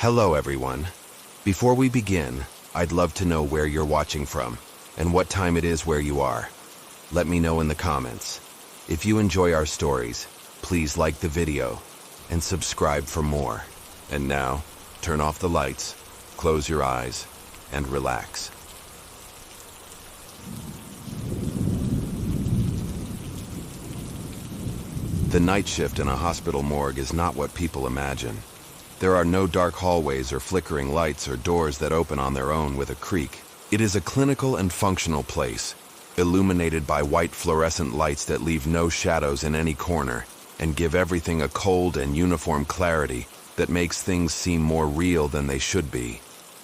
Hello everyone. Before we begin, I'd love to know where you're watching from and what time it is where you are. Let me know in the comments. If you enjoy our stories, please like the video and subscribe for more. And now, turn off the lights, close your eyes, and relax. The night shift in a hospital morgue is not what people imagine. There are no dark hallways or flickering lights or doors that open on their own with a creak. It is a clinical and functional place, illuminated by white fluorescent lights that leave no shadows in any corner and give everything a cold and uniform clarity that makes things seem more real than they should be,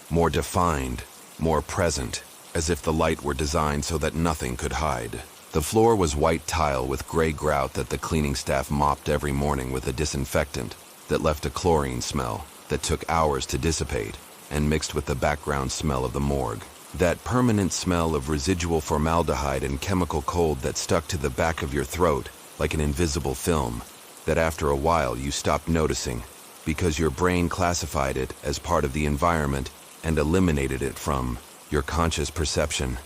more defined, more present, as if the light were designed so that nothing could hide. The floor was white tile with gray grout that the cleaning staff mopped every morning with a disinfectant that left a chlorine smell that took hours to dissipate and mixed with the background smell of the morgue. That permanent smell of residual formaldehyde and chemical cold that stuck to the back of your throat like an invisible film that after a while you stopped noticing because your brain classified it as part of the environment and eliminated it from your conscious perception.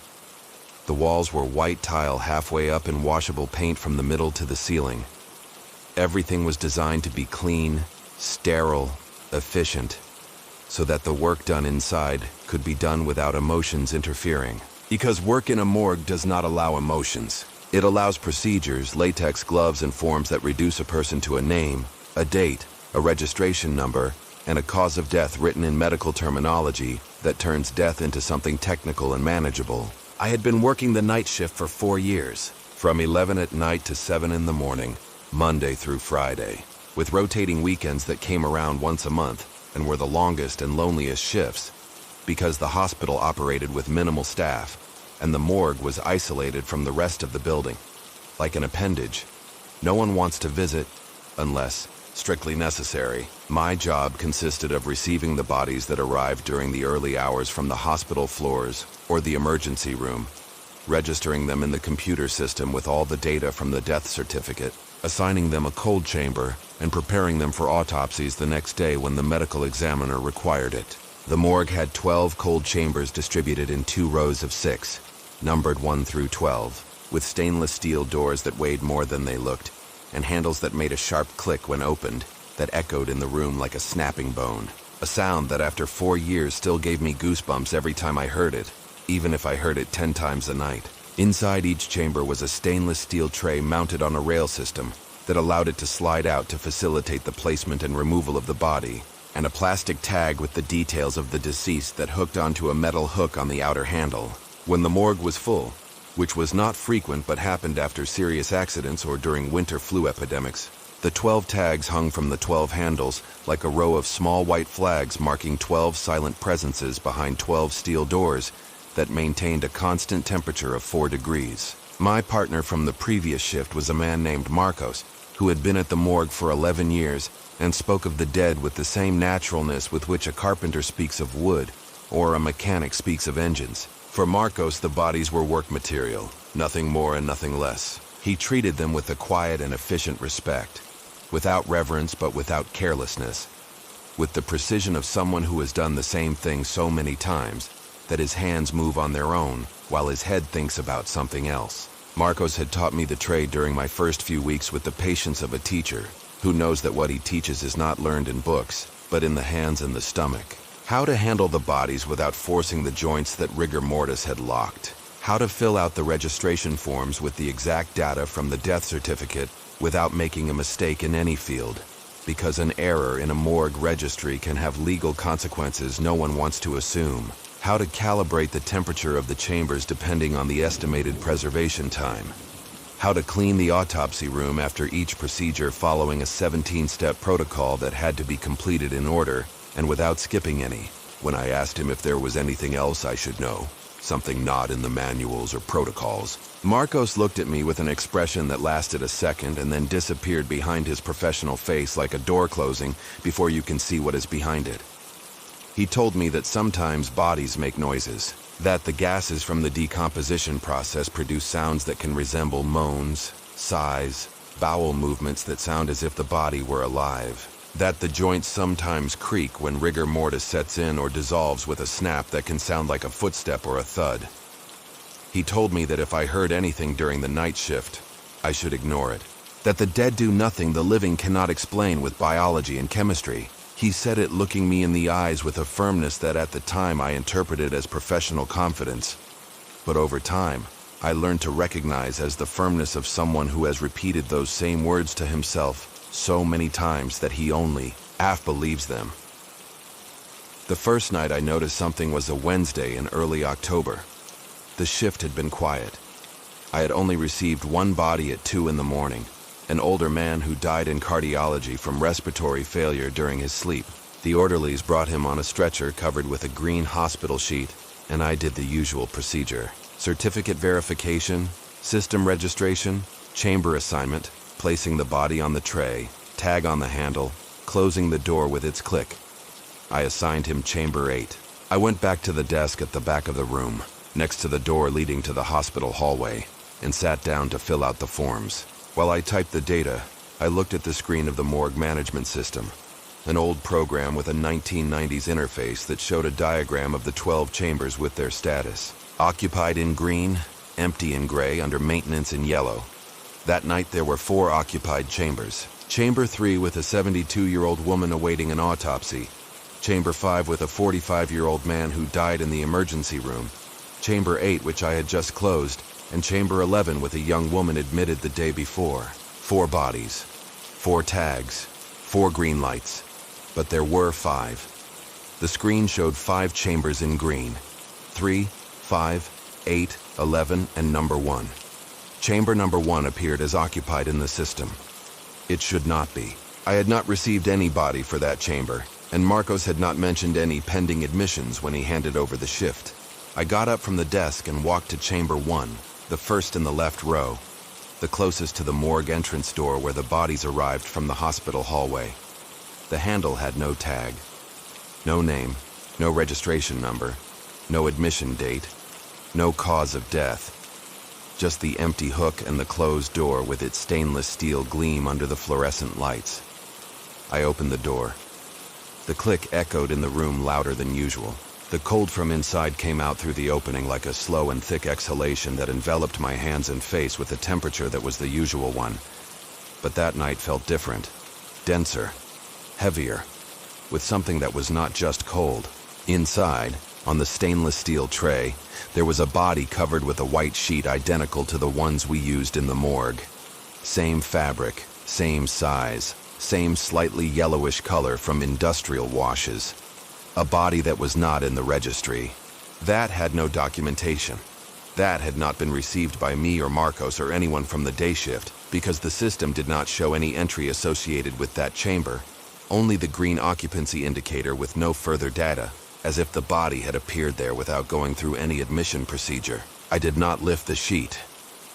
The walls were white tile halfway up and washable paint from the middle to the ceiling. Everything was designed to be clean, sterile, efficient, so that the work done inside could be done without emotions interfering. Because work in a morgue does not allow emotions. It allows procedures, latex gloves, and forms that reduce a person to a name, a date, a registration number, and a cause of death written in medical terminology that turns death into something technical and manageable. I had been working the night shift for 4 years, from 11 at night to 7 in the morning, Monday through Friday, with rotating weekends that came around once a month and were the longest and loneliest shifts, because the hospital operated with minimal staff and the morgue was isolated from the rest of the building, like an appendage. No one wants to visit unless strictly necessary. My job consisted of receiving the bodies that arrived during the early hours from the hospital floors or the emergency room, registering them in the computer system with all the data from the death certificate, assigning them a cold chamber, and preparing them for autopsies the next day when the medical examiner required it. The morgue had 12 cold chambers distributed in 2 rows of 6, numbered 1 through 12, with stainless steel doors that weighed more than they looked, and handles that made a sharp click when opened that echoed in the room like a snapping bone, a sound that after 4 years still gave me goosebumps every time I heard it, even if I heard it 10 times a night. Inside each chamber was a stainless steel tray mounted on a rail system that allowed it to slide out to facilitate the placement and removal of the body, and a plastic tag with the details of the deceased that hooked onto a metal hook on the outer handle. When the morgue was full, which was not frequent but happened after serious accidents or during winter flu epidemics, the 12 tags hung from the 12 handles like a row of small white flags marking 12 silent presences behind 12 steel doors that maintained a constant temperature of 4 degrees. My partner from the previous shift was a man named Marcos, who had been at the morgue for 11 years and spoke of the dead with the same naturalness with which a carpenter speaks of wood or a mechanic speaks of engines. For Marcos, the bodies were work material, nothing more and nothing less. He treated them with a quiet and efficient respect, without reverence but without carelessness, with the precision of someone who has done the same thing so many times that his hands move on their own while his head thinks about something else. Marcos had taught me the trade during my first few weeks with the patience of a teacher who knows that what he teaches is not learned in books, but in the hands and the stomach. How to handle the bodies without forcing the joints that rigor mortis had locked. How to fill out the registration forms with the exact data from the death certificate without making a mistake in any field, because an error in a morgue registry can have legal consequences no one wants to assume. How to calibrate the temperature of the chambers depending on the estimated preservation time. How to clean the autopsy room after each procedure following a 17-step protocol that had to be completed in order and without skipping any. When I asked him if there was anything else I should know, something not in the manuals or protocols, Marcos looked at me with an expression that lasted a second and then disappeared behind his professional face like a door closing before you can see what is behind it. He told me that sometimes bodies make noises, that the gases from the decomposition process produce sounds that can resemble moans, sighs, bowel movements that sound as if the body were alive. That the joints sometimes creak when rigor mortis sets in or dissolves with a snap that can sound like a footstep or a thud. He told me that if I heard anything during the night shift, I should ignore it. That the dead do nothing the living cannot explain with biology and chemistry. He said it looking me in the eyes with a firmness that at the time I interpreted as professional confidence. But over time, I learned to recognize as the firmness of someone who has repeated those same words to himself so many times that he only half believes them. The first night I noticed something was a Wednesday in early October. The shift had been quiet. I had only received one body at 2 in the morning, an older man who died in cardiology from respiratory failure during his sleep. The orderlies brought him on a stretcher covered with a green hospital sheet, and I did the usual procedure. Certificate verification, system registration, chamber assignment, placing the body on the tray, tag on the handle, closing the door with its click. I assigned him Chamber 8. I went back to the desk at the back of the room, next to the door leading to the hospital hallway, and sat down to fill out the forms. While I typed the data, I looked at the screen of the morgue management system, an old program with a 1990s interface that showed a diagram of the 12 chambers with their status. Occupied in green, empty in gray, under maintenance in yellow. That night there were 4 occupied chambers. Chamber 3 with a 72-year-old woman awaiting an autopsy. Chamber 5 with a 45-year-old man who died in the emergency room. Chamber 8, which I had just closed, and Chamber 11 with a young woman admitted the day before. 4 bodies, 4 tags, 4 green lights. But there were 5. The screen showed 5 chambers in green. 3, 5, 8, 11, and number 1. Chamber number 1 appeared as occupied in the system. It should not be. I had not received any body for that chamber, and Marcos had not mentioned any pending admissions when he handed over the shift. I got up from the desk and walked to Chamber 1, the first in the left row, the closest to the morgue entrance door where the bodies arrived from the hospital hallway. The handle had no tag, no name, no registration number, no admission date, no cause of death. Just the empty hook and the closed door with its stainless steel gleam under the fluorescent lights. I opened the door. The click echoed in the room louder than usual. The cold from inside came out through the opening like a slow and thick exhalation that enveloped my hands and face with a temperature that was the usual one. But that night felt different, denser, heavier, with something that was not just cold. Inside, on the stainless steel tray, there was a body covered with a white sheet identical to the ones we used in the morgue. Same fabric, same size, same slightly yellowish color from industrial washes. A body that was not in the registry. That had no documentation. That had not been received by me or Marcos or anyone from the day shift because the system did not show any entry associated with that chamber, only the green occupancy indicator with no further data, as if the body had appeared there without going through any admission procedure. I did not lift the sheet.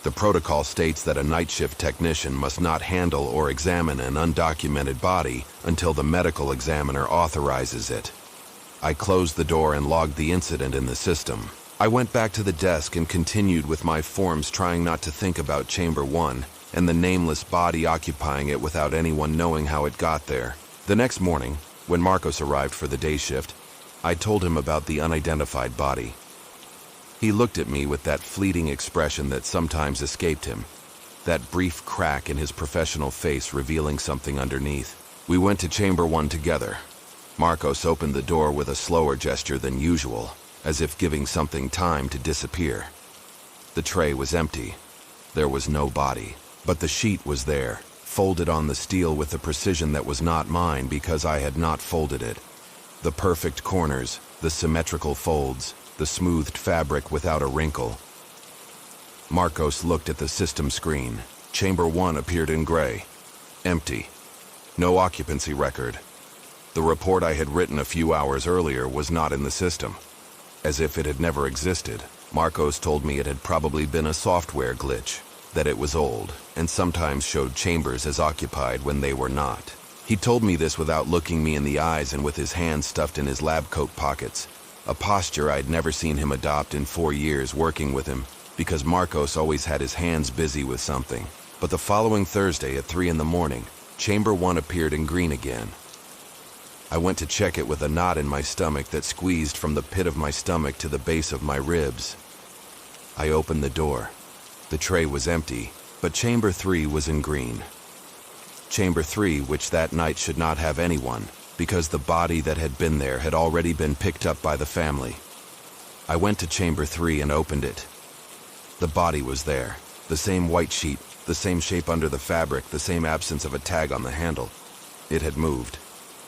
The protocol states that a night shift technician must not handle or examine an undocumented body until the medical examiner authorizes it. I closed the door and logged the incident in the system. I went back to the desk and continued with my forms, trying not to think about Chamber 1 and the nameless body occupying it without anyone knowing how it got there. The next morning, when Marcos arrived for the day shift, I told him about the unidentified body. He looked at me with that fleeting expression that sometimes escaped him, that brief crack in his professional face revealing something underneath. We went to Chamber 1 together. Marcos opened the door with a slower gesture than usual, as if giving something time to disappear. The tray was empty. There was no body, but the sheet was there, folded on the steel with a precision that was not mine because I had not folded it. The perfect corners, the symmetrical folds, the smoothed fabric without a wrinkle. Marcos looked at the system screen. Chamber 1 appeared in gray. Empty. No occupancy record. The report I had written a few hours earlier was not in the system. As if it had never existed. Marcos told me it had probably been a software glitch, that it was old, and sometimes showed chambers as occupied when they were not. He told me this without looking me in the eyes and with his hands stuffed in his lab coat pockets, a posture I'd never seen him adopt in 4 years working with him, because Marcos always had his hands busy with something. But the following Thursday at 3 in the morning, Chamber 1 appeared in green again. I went to check it with a knot in my stomach that squeezed from the pit of my stomach to the base of my ribs. I opened the door. The tray was empty, but Chamber 3 was in green. Chamber 3, which that night should not have anyone, because the body that had been there had already been picked up by the family. I went to Chamber 3 and opened it. The body was there, the same white sheet, the same shape under the fabric, the same absence of a tag on the handle. It had moved.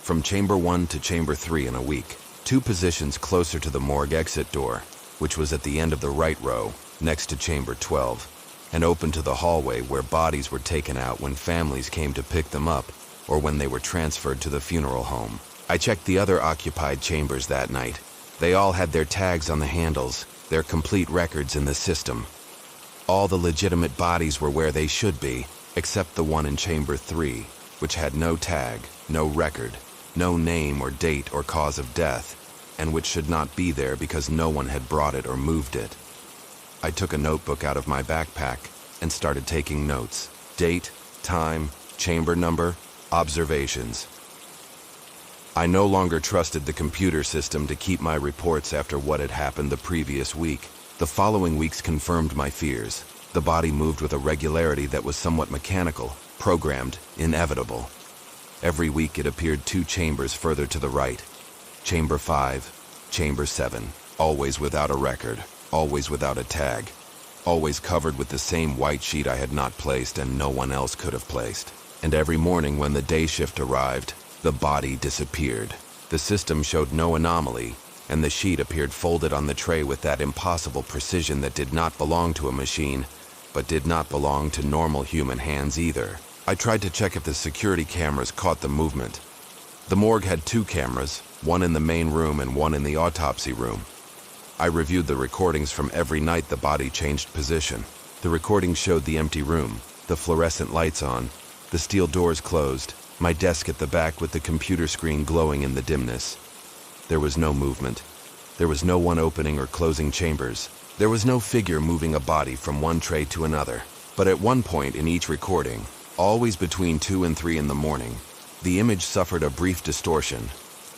From Chamber 1 to Chamber 3 in a week, 2 positions closer to the morgue exit door, which was at the end of the right row, next to Chamber 12, and open to the hallway where bodies were taken out when families came to pick them up or when they were transferred to the funeral home. I checked the other occupied chambers that night. They all had their tags on the handles, their complete records in the system. All the legitimate bodies were where they should be, except the one in Chamber 3, which had no tag, no record, no name or date or cause of death, and which should not be there because no one had brought it or moved it. I took a notebook out of my backpack and started taking notes. Date, time, chamber number, observations. I no longer trusted the computer system to keep my reports after what had happened the previous week. The following weeks confirmed my fears. The body moved with a regularity that was somewhat mechanical, programmed, inevitable. Every week it appeared 2 chambers further to the right. Chamber 5, Chamber 7, always without a record, always without a tag, always covered with the same white sheet I had not placed and no one else could have placed. And every morning when the day shift arrived, the body disappeared. The system showed no anomaly, and the sheet appeared folded on the tray with that impossible precision that did not belong to a machine, but did not belong to normal human hands either. I tried to check if the security cameras caught the movement. The morgue had 2 cameras, one in the main room and one in the autopsy room. I reviewed the recordings from every night the body changed position. The recordings showed the empty room, the fluorescent lights on, the steel doors closed, my desk at the back with the computer screen glowing in the dimness. There was no movement. There was no one opening or closing chambers. There was no figure moving a body from one tray to another. But at one point in each recording, always between 2 and 3 in the morning, the image suffered a brief distortion,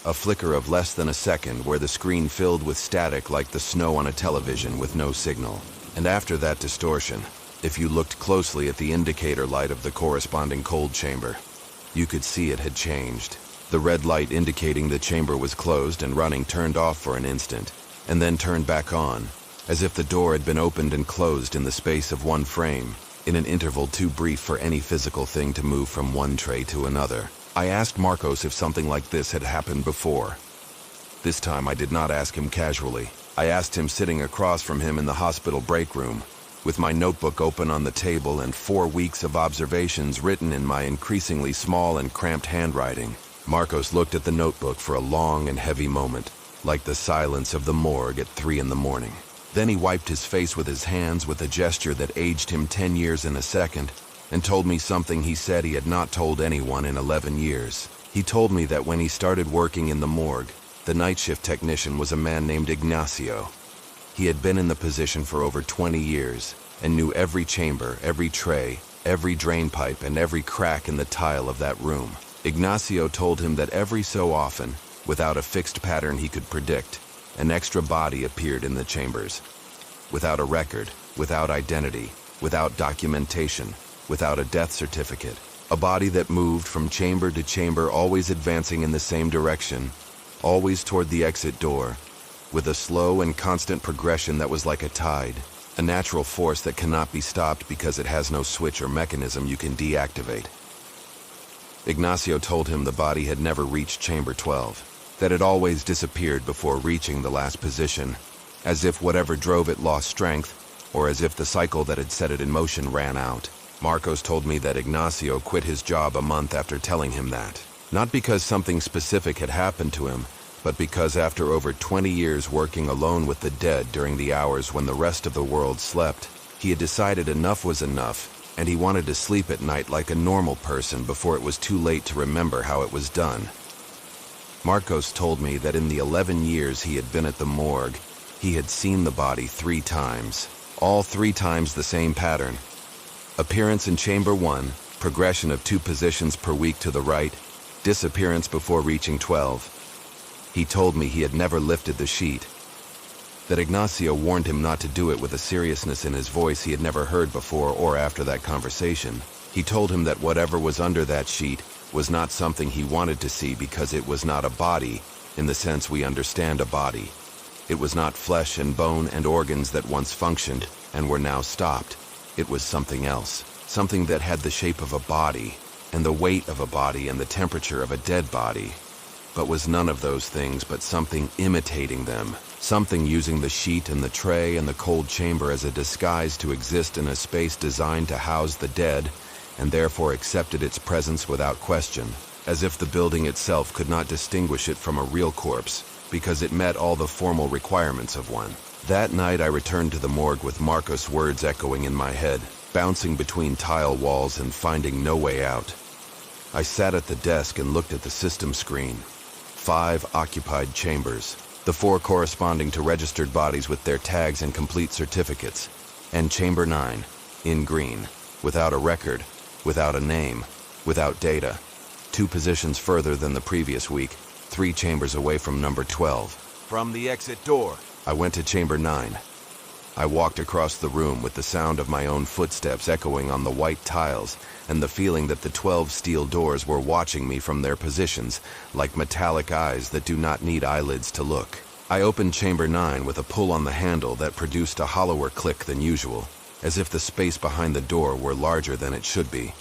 a flicker of less than a second where the screen filled with static like the snow on a television with no signal. And after that distortion, if you looked closely at the indicator light of the corresponding cold chamber, you could see it had changed. The red light indicating the chamber was closed and running turned off for an instant, and then turned back on, as if the door had been opened and closed in the space of one frame, in an interval too brief for any physical thing to move from one tray to another. I asked Marcos if something like this had happened before. This time I did not ask him casually. I asked him sitting across from him in the hospital break room, with my notebook open on the table and 4 weeks of observations written in my increasingly small and cramped handwriting. Marcos looked at the notebook for a long and heavy moment, like the silence of the morgue at 3 in the morning. Then he wiped his face with his hands with a gesture that aged him 10 years in a second, and told me something he said he had not told anyone in 11 years. He told me that when he started working in the morgue, the night shift technician was a man named Ignacio. He had been in the position for over 20 years and knew every chamber, every tray, every drain pipe, and every crack in the tile of that room. Ignacio told him that every so often, without a fixed pattern he could predict, an extra body appeared in the chambers. Without a record, without identity, without documentation, without a death certificate. A body that moved from chamber to chamber, always advancing in the same direction, always toward the exit door, with a slow and constant progression that was like a tide, a natural force that cannot be stopped because it has no switch or mechanism you can deactivate. Ignacio told him the body had never reached Chamber 12, that it always disappeared before reaching the last position, as if whatever drove it lost strength, or as if the cycle that had set it in motion ran out. Marcos told me that Ignacio quit his job a month after telling him that, not because something specific had happened to him, but because after over 20 years working alone with the dead during the hours when the rest of the world slept, he had decided enough was enough, and he wanted to sleep at night like a normal person before it was too late to remember how it was done. Marcos told me that in the 11 years he had been at the morgue, he had seen the body 3 times, all 3 times the same pattern. Appearance in Chamber 1, progression of 2 positions per week to the right, Disappearance before reaching 12. He told me he had never lifted the sheet, that Ignacio warned him not to do it with a seriousness in his voice he had never heard before or after that conversation. He told him that whatever was under that sheet was not something he wanted to see because it was not a body in the sense we understand a body. It was not flesh and bone and organs that once functioned and were now stopped. It was something else, something that had the shape of a body and the weight of a body and the temperature of a dead body, but was none of those things but something imitating them, something using the sheet and the tray and the cold chamber as a disguise to exist in a space designed to house the dead, and therefore accepted its presence without question, as if the building itself could not distinguish it from a real corpse, because it met all the formal requirements of one. That night I returned to the morgue with Marcos' words echoing in my head, bouncing between tile walls and finding no way out. I sat at the desk and looked at the system screen. 5 occupied chambers, the 4 corresponding to registered bodies with their tags and complete certificates, and Chamber 9, in green, without a record, without a name, without data. 2 positions further than the previous week, 3 chambers away from number 12. From the exit door. I went to Chamber 9. I walked across the room with the sound of my own footsteps echoing on the white tiles and the feeling that the 12 steel doors were watching me from their positions like metallic eyes that do not need eyelids to look. I opened Chamber 9 with a pull on the handle that produced a hollower click than usual, as if the space behind the door were larger than it should be.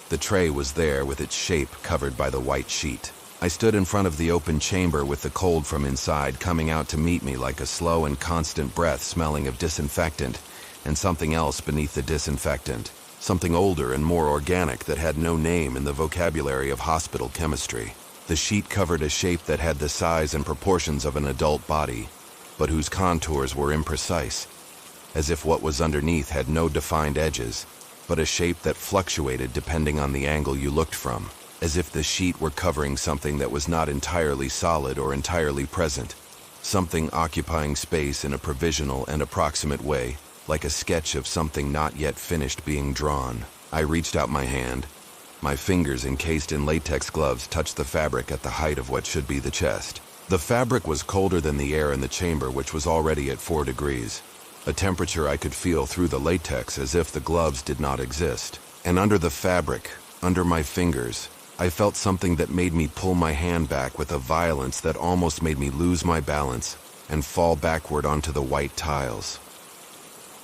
The tray was there with its shape covered by the white sheet. I stood in front of the open chamber with the cold from inside coming out to meet me like a slow and constant breath smelling of disinfectant and something else beneath the disinfectant, something older and more organic that had no name in the vocabulary of hospital chemistry. The sheet covered a shape that had the size and proportions of an adult body, but whose contours were imprecise, as if what was underneath had no defined edges, but a shape that fluctuated depending on the angle you looked from, as if the sheet were covering something that was not entirely solid or entirely present, something occupying space in a provisional and approximate way, like a sketch of something not yet finished being drawn. I reached out my hand. My fingers, encased in latex gloves, touched the fabric at the height of what should be the chest. The fabric was colder than the air in the chamber, which was already at 4 degrees, a temperature I could feel through the latex as if the gloves did not exist. And under the fabric, under my fingers, I felt something that made me pull my hand back with a violence that almost made me lose my balance and fall backward onto the white tiles.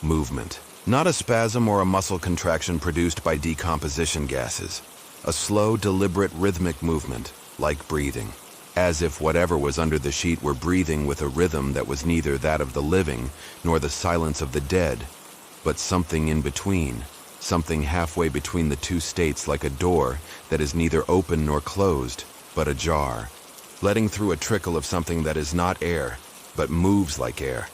Movement. Not a spasm or a muscle contraction produced by decomposition gases. A slow, deliberate, rhythmic movement, like breathing. As if whatever was under the sheet were breathing with a rhythm that was neither that of the living nor the silence of the dead, but something in between. Something halfway between the 2 states, like a door that is neither open nor closed, but ajar, letting through a trickle of something that is not air, but moves like air,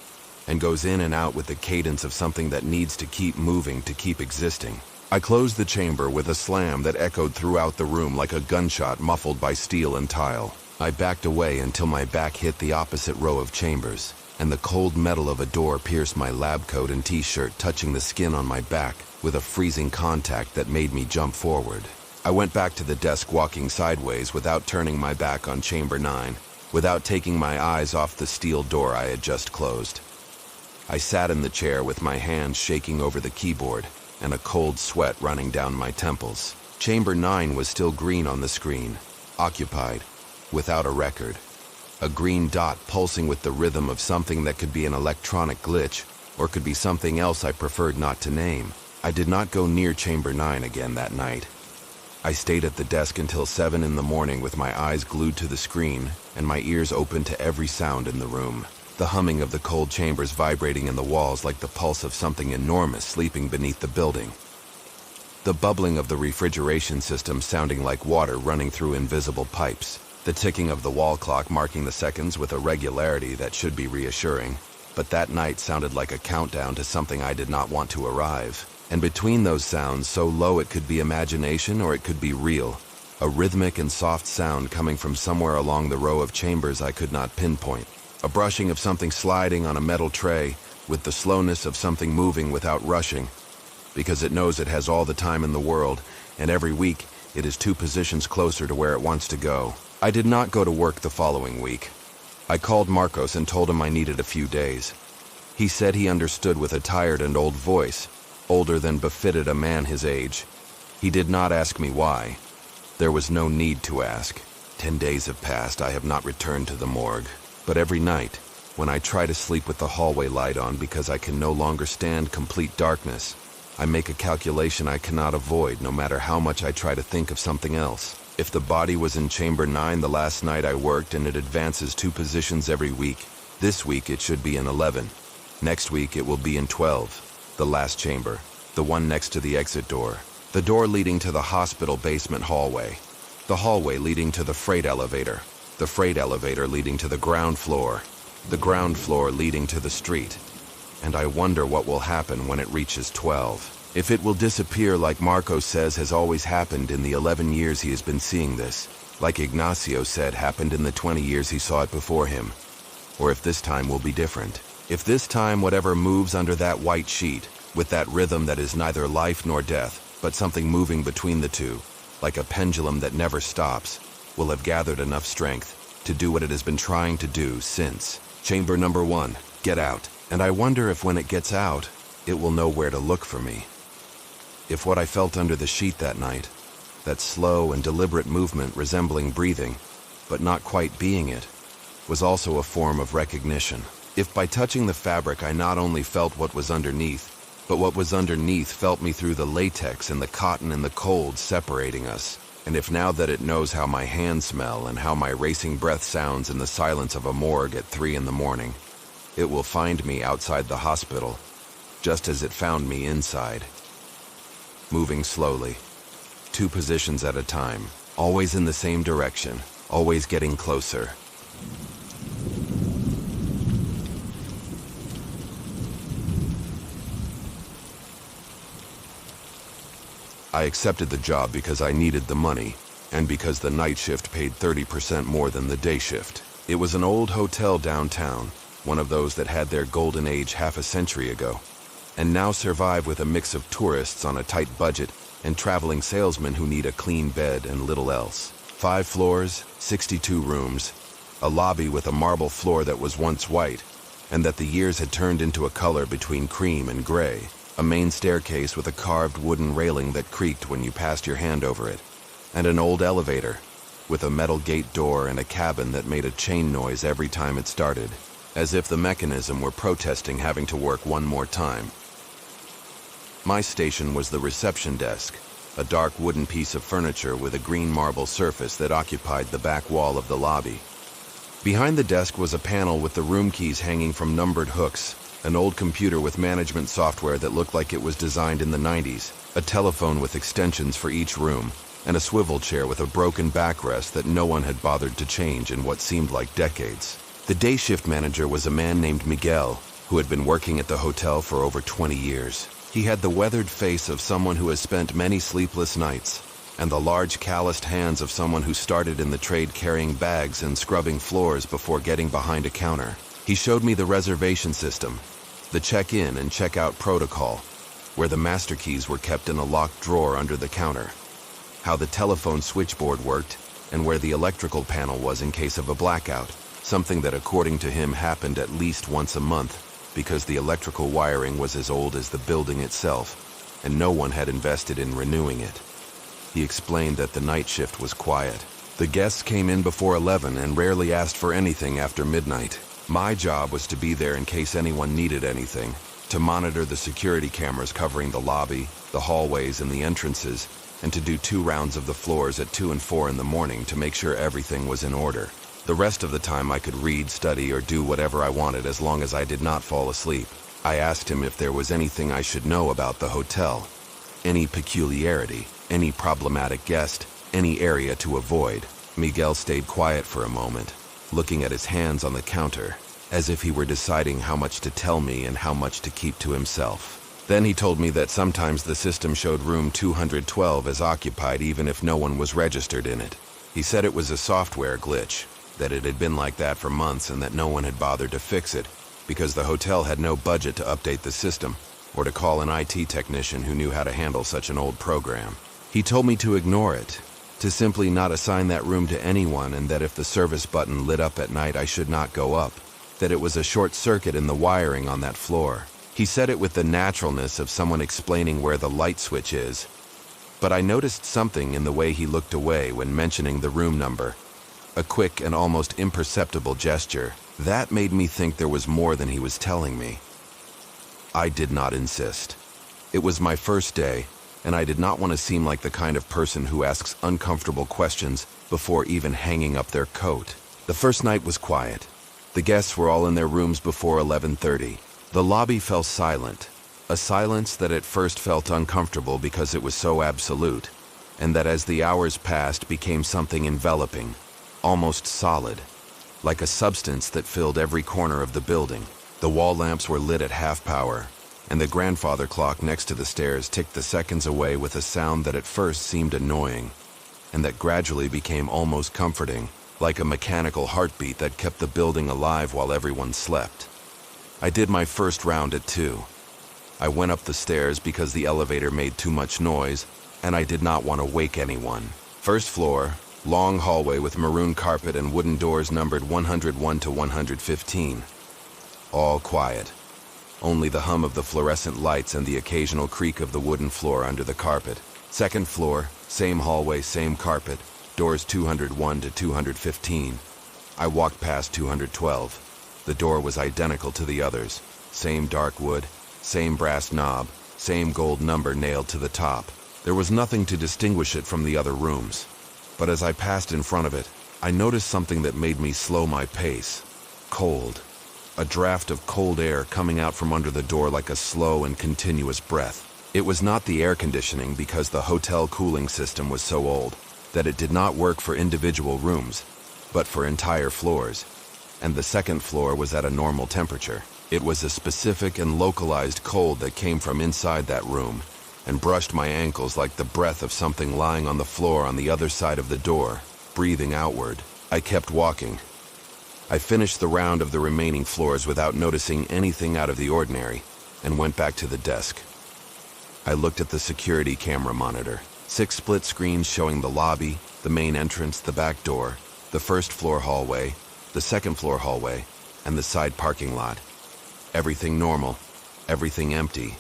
and goes in and out with the cadence of something that needs to keep moving to keep existing. I closed the chamber with a slam that echoed throughout the room like a gunshot muffled by steel and tile. I backed away until my back hit the opposite row of chambers, and the cold metal of a door pierced my lab coat and t-shirt, touching the skin on my back with a freezing contact that made me jump forward. I went back to the desk, walking sideways without turning my back on Chamber 9, without taking my eyes off the steel door I had just closed. I sat in the chair with my hands shaking over the keyboard and a cold sweat running down my temples. Chamber 9 was still green on the screen, occupied, without a record. A green dot pulsing with the rhythm of something that could be an electronic glitch, or could be something else I preferred not to name. I did not go near Chamber 9 again that night. I stayed at the desk until 7 in the morning with my eyes glued to the screen and my ears open to every sound in the room. The humming of the cold chambers vibrating in the walls like the pulse of something enormous sleeping beneath the building. The bubbling of the refrigeration system sounding like water running through invisible pipes. The ticking of the wall clock marking the seconds with a regularity that should be reassuring, but that night sounded like a countdown to something I did not want to arrive. And between those sounds, so low it could be imagination or it could be real, a rhythmic and soft sound coming from somewhere along the row of chambers I could not pinpoint. A brushing of something sliding on a metal tray with the slowness of something moving without rushing, because it knows it has all the time in the world, and every week It is 2 positions closer to where it wants to go. I did not go to work the following week. I called Marcos and told him I needed a few days. He said he understood with a tired and old voice, older than befitted a man his age. He did not ask me why. There was no need to ask. 10 days have passed, I have not returned to the morgue. But every night, when I try to sleep with the hallway light on because I can no longer stand complete darkness, I make a calculation I cannot avoid no matter how much I try to think of something else. If the body was in chamber 9 the last night I worked and it advances 2 positions every week, this week it should be in 11. Next week it will be in 12, the last chamber, the one next to the exit door, the door leading to the hospital basement hallway, the hallway leading to the freight elevator leading to the ground floor leading to the street. And I wonder what will happen when it reaches 12. If it will disappear like Marcos says has always happened in the 11 years he has been seeing this, like Ignacio said happened in the 20 years he saw it before him. Or if this time will be different. If this time whatever moves under that white sheet, with that rhythm that is neither life nor death, but something moving between the two, like a pendulum that never stops, will have gathered enough strength to do what it has been trying to do since. Chamber number 1, get out. And I wonder if when it gets out, it will know where to look for me. If what I felt under the sheet that night, that slow and deliberate movement resembling breathing, but not quite being it, was also a form of recognition. If by touching the fabric I not only felt what was underneath, but what was underneath felt me through the latex and the cotton and the cold separating us, and if now that it knows how my hands smell and how my racing breath sounds in the silence of a morgue at 3 in the morning, it will find me outside the hospital, just as it found me inside. Moving slowly, 2 positions at a time, always in the same direction, always getting closer. I accepted the job because I needed the money, and because the night shift paid 30% more than the day shift. It was an old hotel downtown, one of those that had their golden age half a century ago, and now survive with a mix of tourists on a tight budget and traveling salesmen who need a clean bed and little else. 5 floors, 62 rooms, a lobby with a marble floor that was once white, and that the years had turned into a color between cream and gray, a main staircase with a carved wooden railing that creaked when you passed your hand over it, and an old elevator, with a metal gate door and a cabin that made a chain noise every time it started, as if the mechanism were protesting having to work one more time. My station was the reception desk, a dark wooden piece of furniture with a green marble surface that occupied the back wall of the lobby. Behind the desk was a panel with the room keys hanging from numbered hooks, an old computer with management software that looked like it was designed in the 90s, a telephone with extensions for each room, and a swivel chair with a broken backrest that no one had bothered to change in what seemed like decades. The day shift manager was a man named Miguel, who had been working at the hotel for over 20 years. He had the weathered face of someone who has spent many sleepless nights, and the large calloused hands of someone who started in the trade carrying bags and scrubbing floors before getting behind a counter. He showed me the reservation system, the check-in and check-out protocol, where the master keys were kept in a locked drawer under the counter, how the telephone switchboard worked, and where the electrical panel was in case of a blackout, something that according to him happened at least once a month, because the electrical wiring was as old as the building itself, and no one had invested in renewing it. He explained that the night shift was quiet. The guests came in before 11 and rarely asked for anything after midnight. My job was to be there in case anyone needed anything, to monitor the security cameras covering the lobby, the hallways, and the entrances, and to do 2 rounds of the floors at 2 and 4 in the morning to make sure everything was in order. The rest of the time I could read, study, or do whatever I wanted as long as I did not fall asleep. I asked him if there was anything I should know about the hotel, any peculiarity, any problematic guest, any area to avoid. Miguel stayed quiet for a moment, looking at his hands on the counter, as if he were deciding how much to tell me and how much to keep to himself. Then he told me that sometimes the system showed room 212 as occupied even if no one was registered in it. He said it was a software glitch, that it had been like that for months and that no one had bothered to fix it, because the hotel had no budget to update the system, or to call an IT technician who knew how to handle such an old program. He told me to ignore it, to simply not assign that room to anyone, and that if the service button lit up at night I should not go up, that it was a short circuit in the wiring on that floor. He said it with the naturalness of someone explaining where the light switch is, but I noticed something in the way he looked away when mentioning the room number. A quick and almost imperceptible gesture. That made me think there was more than he was telling me. I did not insist. It was my first day, and I did not want to seem like the kind of person who asks uncomfortable questions before even hanging up their coat. The first night was quiet. The guests were all in their rooms before 11:30. The lobby fell silent, a silence that at first felt uncomfortable because it was so absolute, and that as the hours passed became something enveloping, almost solid, like a substance that filled every corner of the building. The wall lamps were lit at half power, and the grandfather clock next to the stairs ticked the seconds away with a sound that at first seemed annoying, and that gradually became almost comforting, like a mechanical heartbeat that kept the building alive while everyone slept. I did my first round at 2. I went up the stairs because the elevator made too much noise, and I did not want to wake anyone. First floor, long hallway with maroon carpet and wooden doors numbered 101 to 115. All quiet. Only the hum of the fluorescent lights and the occasional creak of the wooden floor under the carpet. Second floor, same hallway, same carpet, doors 201 to 215. I walked past 212. The door was identical to the others. Same dark wood, same brass knob, same gold number nailed to the top. There was nothing to distinguish it from the other rooms. But as I passed in front of it, I noticed something that made me slow my pace. Cold. A draft of cold air coming out from under the door like a slow and continuous breath. It was not the air conditioning because the hotel cooling system was so old that it did not work for individual rooms, but for entire floors. And the second floor was at a normal temperature. It was a specific and localized cold that came from inside that room and brushed my ankles like the breath of something lying on the floor on the other side of the door, breathing outward. I kept walking. I finished the round of the remaining floors without noticing anything out of the ordinary and went back to the desk. I looked at the security camera monitor. 6 split screens showing the lobby, the main entrance, the back door, the first floor hallway, the second floor hallway, and the side parking lot. Everything normal, everything empty,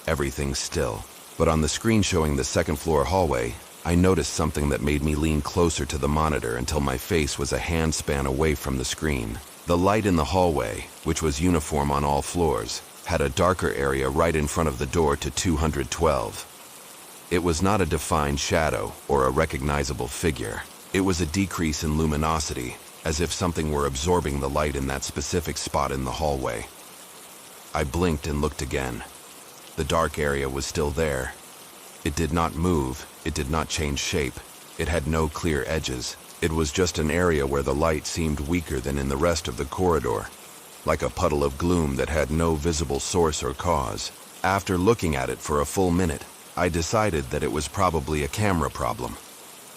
everything still. But on the screen showing the second floor hallway, I noticed something that made me lean closer to the monitor until my face was a handspan away from the screen. The light in the hallway, which was uniform on all floors, had a darker area right in front of the door to 212. It was not a defined shadow or a recognizable figure. It was a decrease in luminosity, as if something were absorbing the light in that specific spot in the hallway. I blinked and looked again. The dark area was still there. It did not move, it did not change shape, it had no clear edges. It was just an area where the light seemed weaker than in the rest of the corridor, like a puddle of gloom that had no visible source or cause. After looking at it for a full minute, I decided that it was probably a camera problem,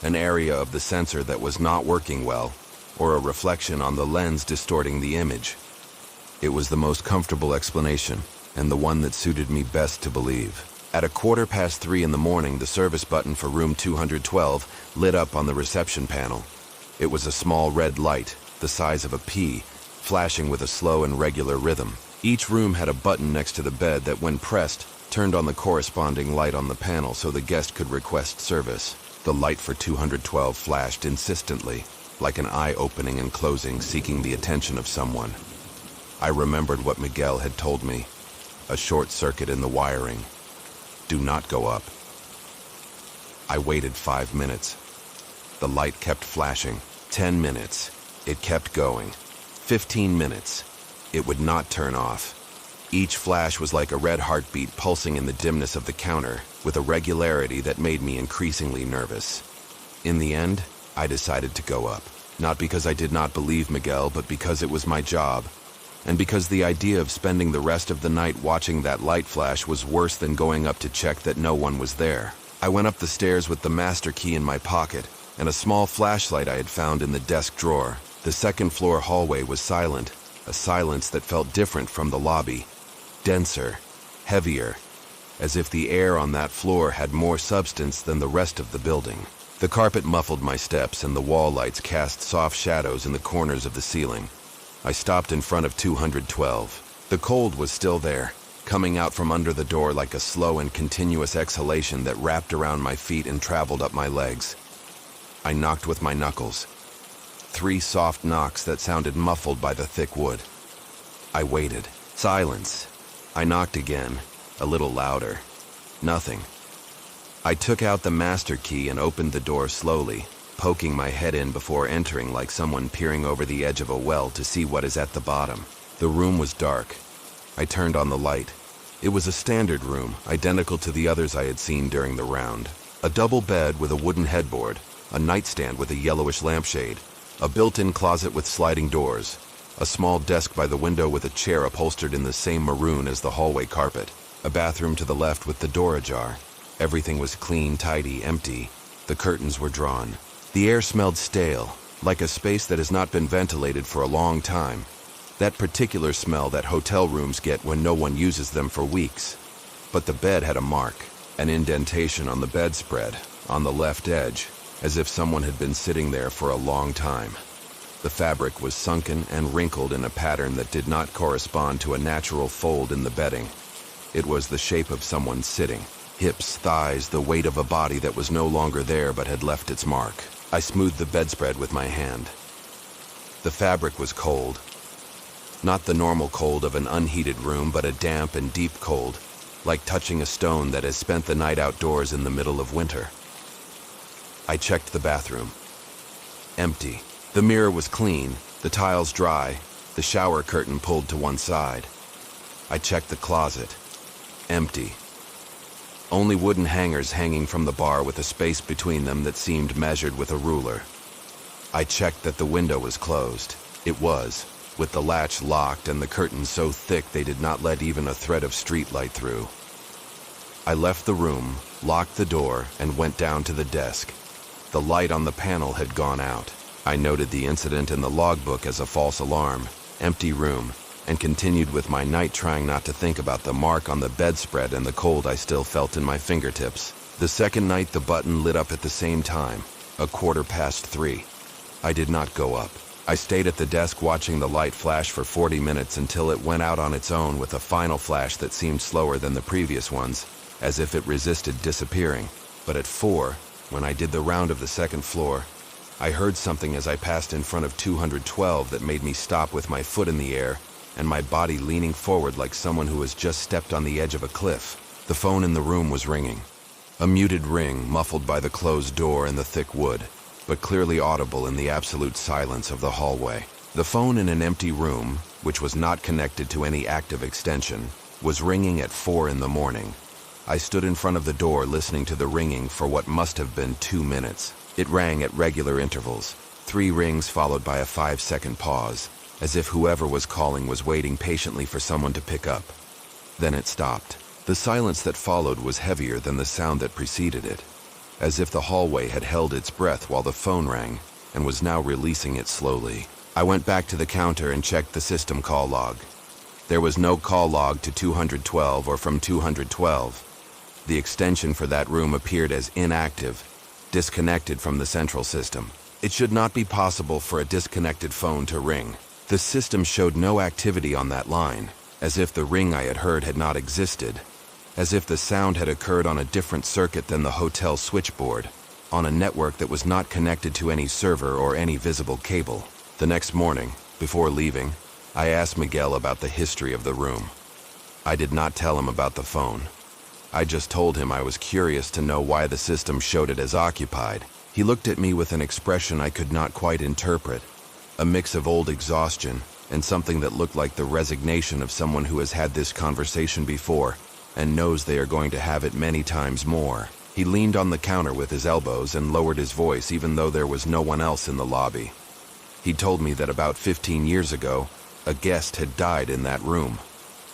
an area of the sensor that was not working well, or a reflection on the lens distorting the image. It was the most comfortable explanation, and the one that suited me best to believe. At 3:15 in the morning, the service button for room 212 lit up on the reception panel. It was a small red light, the size of a pea, flashing with a slow and regular rhythm. Each room had a button next to the bed that, when pressed, turned on the corresponding light on the panel so the guest could request service. The light for 212 flashed insistently, like an eye opening and closing, seeking the attention of someone. I remembered what Miguel had told me. A short circuit in the wiring. Do not go up. I waited 5 minutes. The light kept flashing. 10 minutes. It kept going. 15 minutes. It would not turn off. Each flash was like a red heartbeat pulsing in the dimness of the counter, with a regularity that made me increasingly nervous. In the end, I decided to go up. Not because I did not believe Miguel, but because it was my job. And because the idea of spending the rest of the night watching that light flash was worse than going up to check that no one was there. I went up the stairs with the master key in my pocket and a small flashlight I had found in the desk drawer. The second floor hallway was silent, a silence that felt different from the lobby. Denser, heavier, as if the air on that floor had more substance than the rest of the building. The carpet muffled my steps and the wall lights cast soft shadows in the corners of the ceiling. I stopped in front of 212. The cold was still there, coming out from under the door like a slow and continuous exhalation that wrapped around my feet and traveled up my legs. I knocked with my knuckles. 3 soft knocks that sounded muffled by the thick wood. I waited. Silence. I knocked again, a little louder. Nothing. I took out the master key and opened the door slowly, poking my head in before entering like someone peering over the edge of a well to see what is at the bottom. The room was dark. I turned on the light. It was a standard room, identical to the others I had seen during the round. A double bed with a wooden headboard, a nightstand with a yellowish lampshade, a built-in closet with sliding doors, a small desk by the window with a chair upholstered in the same maroon as the hallway carpet, a bathroom to the left with the door ajar. Everything was clean, tidy, empty. The curtains were drawn. The air smelled stale, like a space that has not been ventilated for a long time. That particular smell that hotel rooms get when no one uses them for weeks. But the bed had a mark, an indentation on the bedspread, on the left edge, as if someone had been sitting there for a long time. The fabric was sunken and wrinkled in a pattern that did not correspond to a natural fold in the bedding. It was the shape of someone sitting. Hips, thighs, the weight of a body that was no longer there but had left its mark. I smoothed the bedspread with my hand. The fabric was cold. Not the normal cold of an unheated room, but a damp and deep cold, like touching a stone that has spent the night outdoors in the middle of winter. I checked the bathroom. Empty. The mirror was clean, the tiles dry, the shower curtain pulled to one side. I checked the closet. Empty. Only wooden hangers hanging from the bar with a space between them that seemed measured with a ruler. I checked that the window was closed. It was, with the latch locked and the curtains so thick they did not let even a thread of street light through. I left the room, locked the door, and went down to the desk. The light on the panel had gone out. I noted the incident in the logbook as a false alarm, empty room, and continued with my night trying not to think about the mark on the bedspread and the cold I still felt in my fingertips. The second night the button lit up at the same time, 3:15. I did not go up. I stayed at the desk watching the light flash for 40 minutes until it went out on its own with a final flash that seemed slower than the previous ones, as if it resisted disappearing. But at 4, when I did the round of the second floor, I heard something as I passed in front of 212 that made me stop with my foot in the air and my body leaning forward like someone who has just stepped on the edge of a cliff. The phone in the room was ringing. A muted ring, muffled by the closed door and the thick wood, but clearly audible in the absolute silence of the hallway. The phone in an empty room, which was not connected to any active extension, was ringing at 4 in the morning. I stood in front of the door listening to the ringing for what must have been 2 minutes. It rang at regular intervals, 3 rings followed by a 5-second pause, as if whoever was calling was waiting patiently for someone to pick up. Then it stopped. The silence that followed was heavier than the sound that preceded it, as if the hallway had held its breath while the phone rang and was now releasing it slowly. I went back to the counter and checked the system call log. There was no call log to 212 or from 212. The extension for that room appeared as inactive, disconnected from the central system. It should not be possible for a disconnected phone to ring. The system showed no activity on that line, as if the ring I had heard had not existed, as if the sound had occurred on a different circuit than the hotel switchboard, on a network that was not connected to any server or any visible cable. The next morning, before leaving, I asked Miguel about the history of the room. I did not tell him about the phone. I just told him I was curious to know why the system showed it as occupied. He looked at me with an expression I could not quite interpret, a mix of old exhaustion and something that looked like the resignation of someone who has had this conversation before and knows they are going to have it many times more. He leaned on the counter with his elbows and lowered his voice even though there was no one else in the lobby. He told me that about 15 years ago, a guest had died in that room,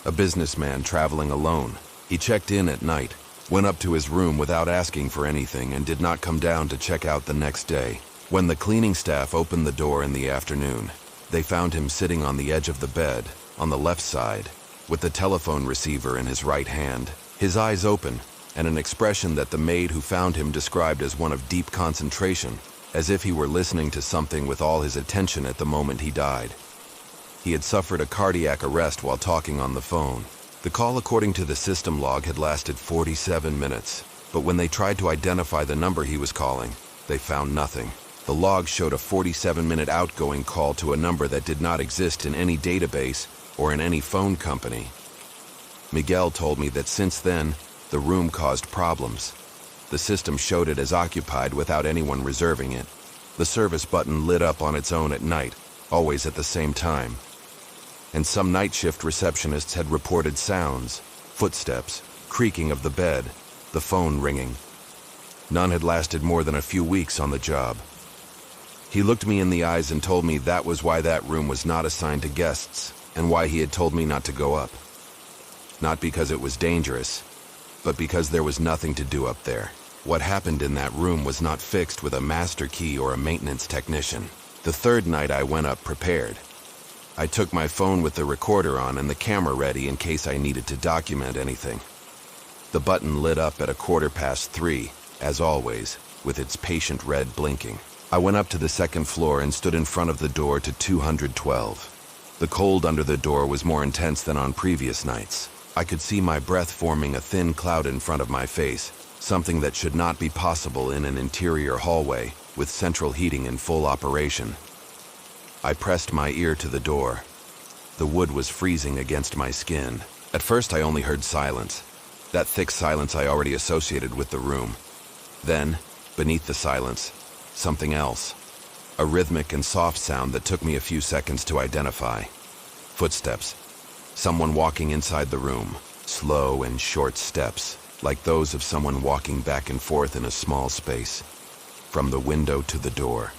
a businessman traveling alone. He checked in at night, went up to his room without asking for anything and did not come down to check out the next day. When the cleaning staff opened the door in the afternoon, they found him sitting on the edge of the bed, on the left side, with the telephone receiver in his right hand, His eyes open, and an expression that the maid who found him described as one of deep concentration, as if he were listening to something with all his attention at the moment he died. He had suffered a cardiac arrest while talking on the phone. The call, according to the system log, had lasted 47 minutes, but when they tried to identify the number he was calling, they found nothing. The log showed a 47-minute outgoing call to a number that did not exist in any database or in any phone company. Miguel told me that since then, the room caused problems. The system showed it as occupied without anyone reserving it. The service button lit up on its own at night, always at the same time. And some night shift receptionists had reported sounds, footsteps, creaking of the bed, the phone ringing. None had lasted more than a few weeks on the job. He looked me in the eyes and told me that was why that room was not assigned to guests, and why he had told me not to go up. Not because it was dangerous, but because there was nothing to do up there. What happened in that room was not fixed with a master key or a maintenance technician. The third night I went up prepared. I took my phone with the recorder on and the camera ready in case I needed to document anything. The button lit up at 3:15, as always, with its patient red blinking. I went up to the second floor and stood in front of the door to 212. The cold under the door was more intense than on previous nights. I could see my breath forming a thin cloud in front of my face, something that should not be possible in an interior hallway with central heating in full operation. I pressed my ear to the door. The wood was freezing against my skin. At first I only heard silence, that thick silence I already associated with the room. Then, beneath the silence, something else. A rhythmic and soft sound that took me a few seconds to identify. Footsteps. Someone walking inside the room. Slow and short steps, like those of someone walking back and forth in a small space. From the window to the door.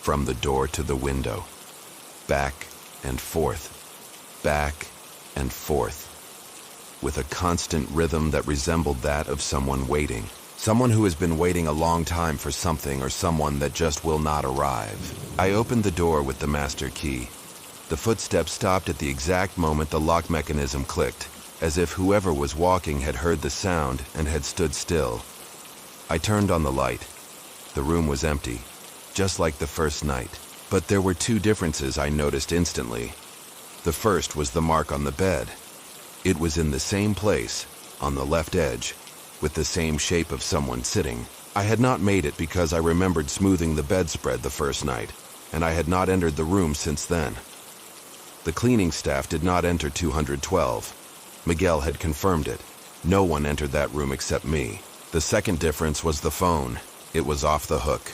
From the door to the window. Back and forth. Back and forth. With a constant rhythm that resembled that of someone waiting. Someone who has been waiting a long time for something or someone that just will not arrive. I opened the door with the master key. The footsteps stopped at the exact moment the lock mechanism clicked, as if whoever was walking had heard the sound and had stood still. I turned on the light. The room was empty, just like the first night. But there were two differences I noticed instantly. The first was the mark on the bed. It was in the same place, on the left edge, with the same shape of someone sitting. I had not made it because I remembered smoothing the bedspread the first night, and I had not entered the room since then. The cleaning staff did not enter 212. Miguel had confirmed it. No one entered that room except me. The second difference was the phone. It was off the hook.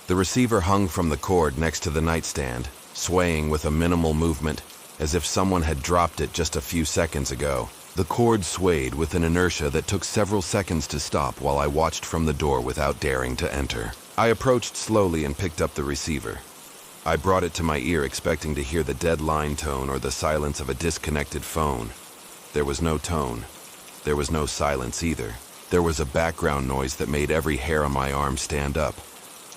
The receiver hung from the cord next to the nightstand, swaying with a minimal movement, as if someone had dropped it just a few seconds ago. The cord swayed with an inertia that took several seconds to stop while I watched from the door without daring to enter. I approached slowly and picked up the receiver. I brought it to my ear expecting to hear the dead line tone or the silence of a disconnected phone. There was no tone. There was no silence either. There was a background noise that made every hair on my arm stand up.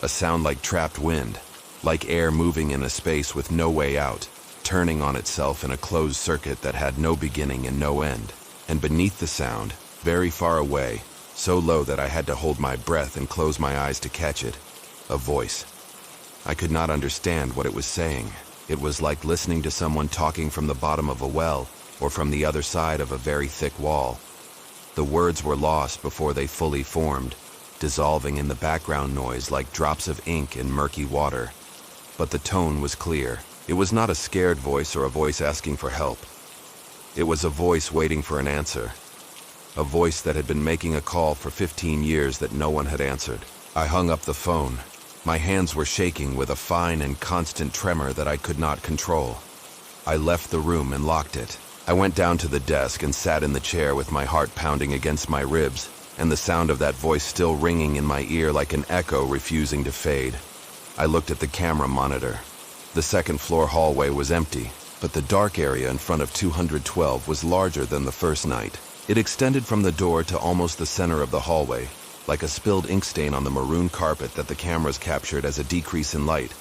A sound like trapped wind, like air moving in a space with no way out, turning on itself in a closed circuit that had no beginning and no end. And beneath the sound, very far away, so low that I had to hold my breath and close my eyes to catch it, a voice. I could not understand what it was saying. It was like listening to someone talking from the bottom of a well or from the other side of a very thick wall. The words were lost before they fully formed, dissolving in the background noise like drops of ink in murky water. But the tone was clear. It was not a scared voice or a voice asking for help. It was a voice waiting for an answer. A voice that had been making a call for 15 years that no one had answered. I hung up the phone. My hands were shaking with a fine and constant tremor that I could not control. I left the room and locked it. I went down to the desk and sat in the chair with my heart pounding against my ribs, and the sound of that voice still ringing in my ear like an echo refusing to fade. I looked at the camera monitor. The second floor hallway was empty, but the dark area in front of 212 was larger than the first night. It extended from the door to almost the center of the hallway, like a spilled ink stain on the maroon carpet that the cameras captured as a decrease in light,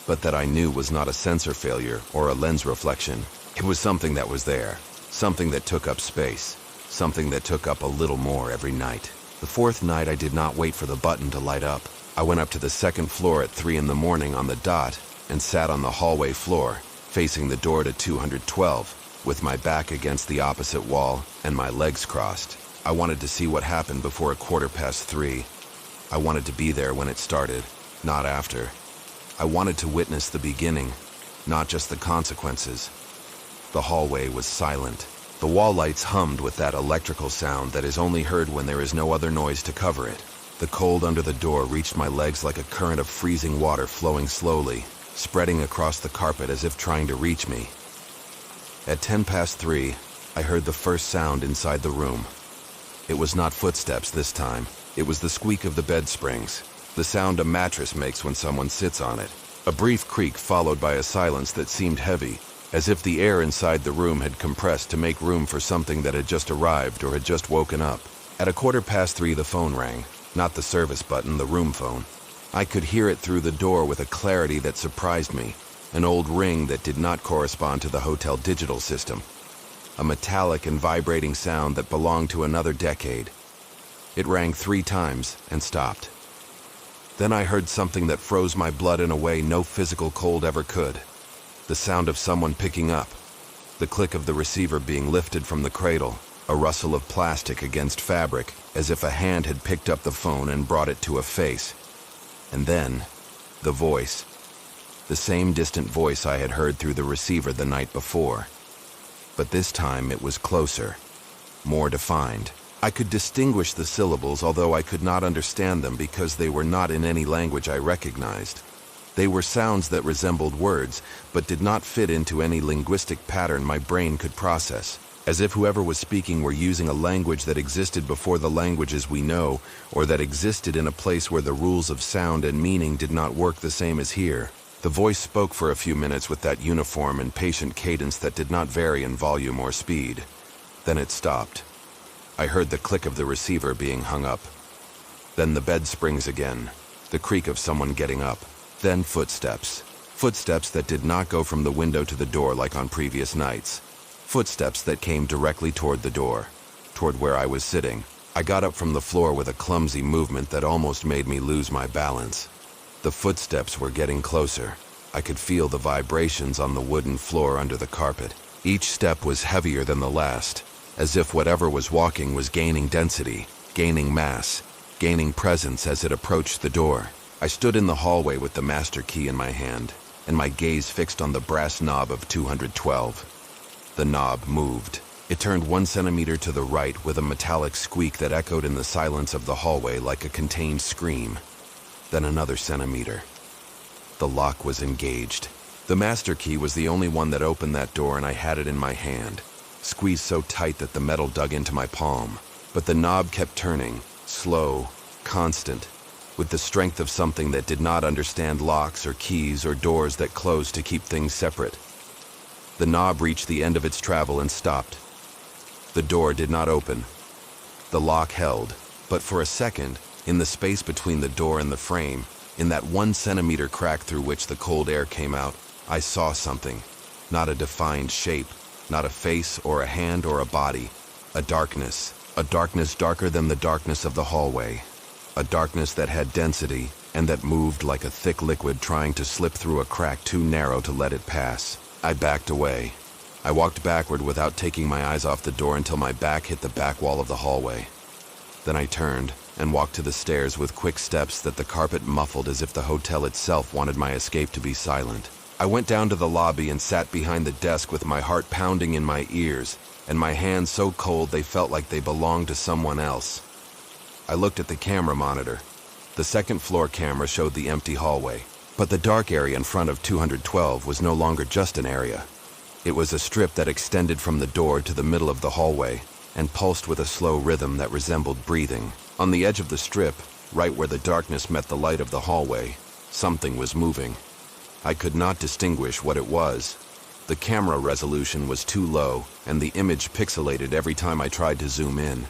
but that I knew was not a sensor failure or a lens reflection. It was something that was there, something that took up space, something that took up a little more every night. The fourth night, I did not wait for the button to light up. I went up to the second floor at 3 in the morning on the dot and sat on the hallway floor, facing the door to 212, with my back against the opposite wall and my legs crossed. I wanted to see what happened before 3:15. I wanted to be there when it started, not after. I wanted to witness the beginning, not just the consequences. The hallway was silent. The wall lights hummed with that electrical sound that is only heard when there is no other noise to cover it. The cold under the door reached my legs like a current of freezing water flowing slowly, spreading across the carpet as if trying to reach me. At 3:10, I heard the first sound inside the room. It was not footsteps this time. It was the squeak of the bed springs, the sound a mattress makes when someone sits on it. A brief creak followed by a silence that seemed heavy, as if the air inside the room had compressed to make room for something that had just arrived or had just woken up. At 3:15, the phone rang, not the service button, the room phone. I could hear it through the door with a clarity that surprised me, an old ring that did not correspond to the hotel digital system, a metallic and vibrating sound that belonged to another decade. It rang 3 times and stopped. Then I heard something that froze my blood in a way no physical cold ever could. The sound of someone picking up, the click of the receiver being lifted from the cradle, a rustle of plastic against fabric, as if a hand had picked up the phone and brought it to a face. And then, the voice. The same distant voice I had heard through the receiver the night before. But this time it was closer, more defined. I could distinguish the syllables, although I could not understand them because they were not in any language I recognized. They were sounds that resembled words, but did not fit into any linguistic pattern my brain could process, as if whoever was speaking were using a language that existed before the languages we know, or that existed in a place where the rules of sound and meaning did not work the same as here. The voice spoke for a few minutes with that uniform and patient cadence that did not vary in volume or speed. Then it stopped. I heard the click of the receiver being hung up. Then the bed springs again, the creak of someone getting up. Then footsteps. Footsteps that did not go from the window to the door like on previous nights. Footsteps that came directly toward the door, toward where I was sitting. I got up from the floor with a clumsy movement that almost made me lose my balance. The footsteps were getting closer. I could feel the vibrations on the wooden floor under the carpet. Each step was heavier than the last, as if whatever was walking was gaining density, gaining mass, gaining presence as it approached the door. I stood in the hallway with the master key in my hand, and my gaze fixed on the brass knob of 212. The knob moved. It turned 1 centimeter to the right with a metallic squeak that echoed in the silence of the hallway like a contained scream. Then another centimeter. The lock was engaged. The master key was the only one that opened that door, and I had it in my hand, squeezed so tight that the metal dug into my palm. But the knob kept turning, slow, constant, with the strength of something that did not understand locks or keys or doors that closed to keep things separate. The knob reached the end of its travel and stopped. The door did not open. The lock held, but for a second, in the space between the door and the frame, in that 1 centimeter crack through which the cold air came out, I saw something. Not a defined shape, not a face or a hand or a body. A darkness darker than the darkness of the hallway. A darkness that had density and that moved like a thick liquid trying to slip through a crack too narrow to let it pass. I backed away. I walked backward without taking my eyes off the door until my back hit the back wall of the hallway. Then I turned and walked to the stairs with quick steps that the carpet muffled as if the hotel itself wanted my escape to be silent. I went down to the lobby and sat behind the desk with my heart pounding in my ears and my hands so cold they felt like they belonged to someone else. I looked at the camera monitor. The second floor camera showed the empty hallway, but the dark area in front of 212 was no longer just an area. It was a strip that extended from the door to the middle of the hallway and pulsed with a slow rhythm that resembled breathing. On the edge of the strip, right where the darkness met the light of the hallway, something was moving. I could not distinguish what it was. The camera resolution was too low, and the image pixelated every time I tried to zoom in.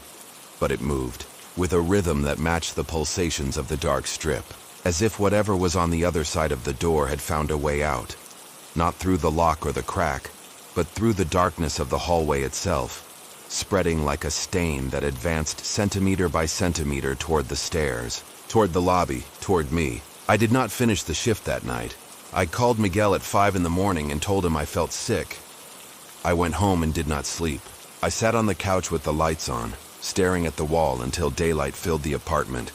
But it moved, with a rhythm that matched the pulsations of the dark strip, as if whatever was on the other side of the door had found a way out. Not through the lock or the crack, but through the darkness of the hallway itself. spreading like a stain that advanced centimeter by centimeter toward the stairs, toward the lobby, toward me. I did not finish the shift that night. I called Miguel at 5 in the morning and told him I felt sick. I went home and did not sleep. I sat on the couch with the lights on, staring at the wall until daylight filled the apartment,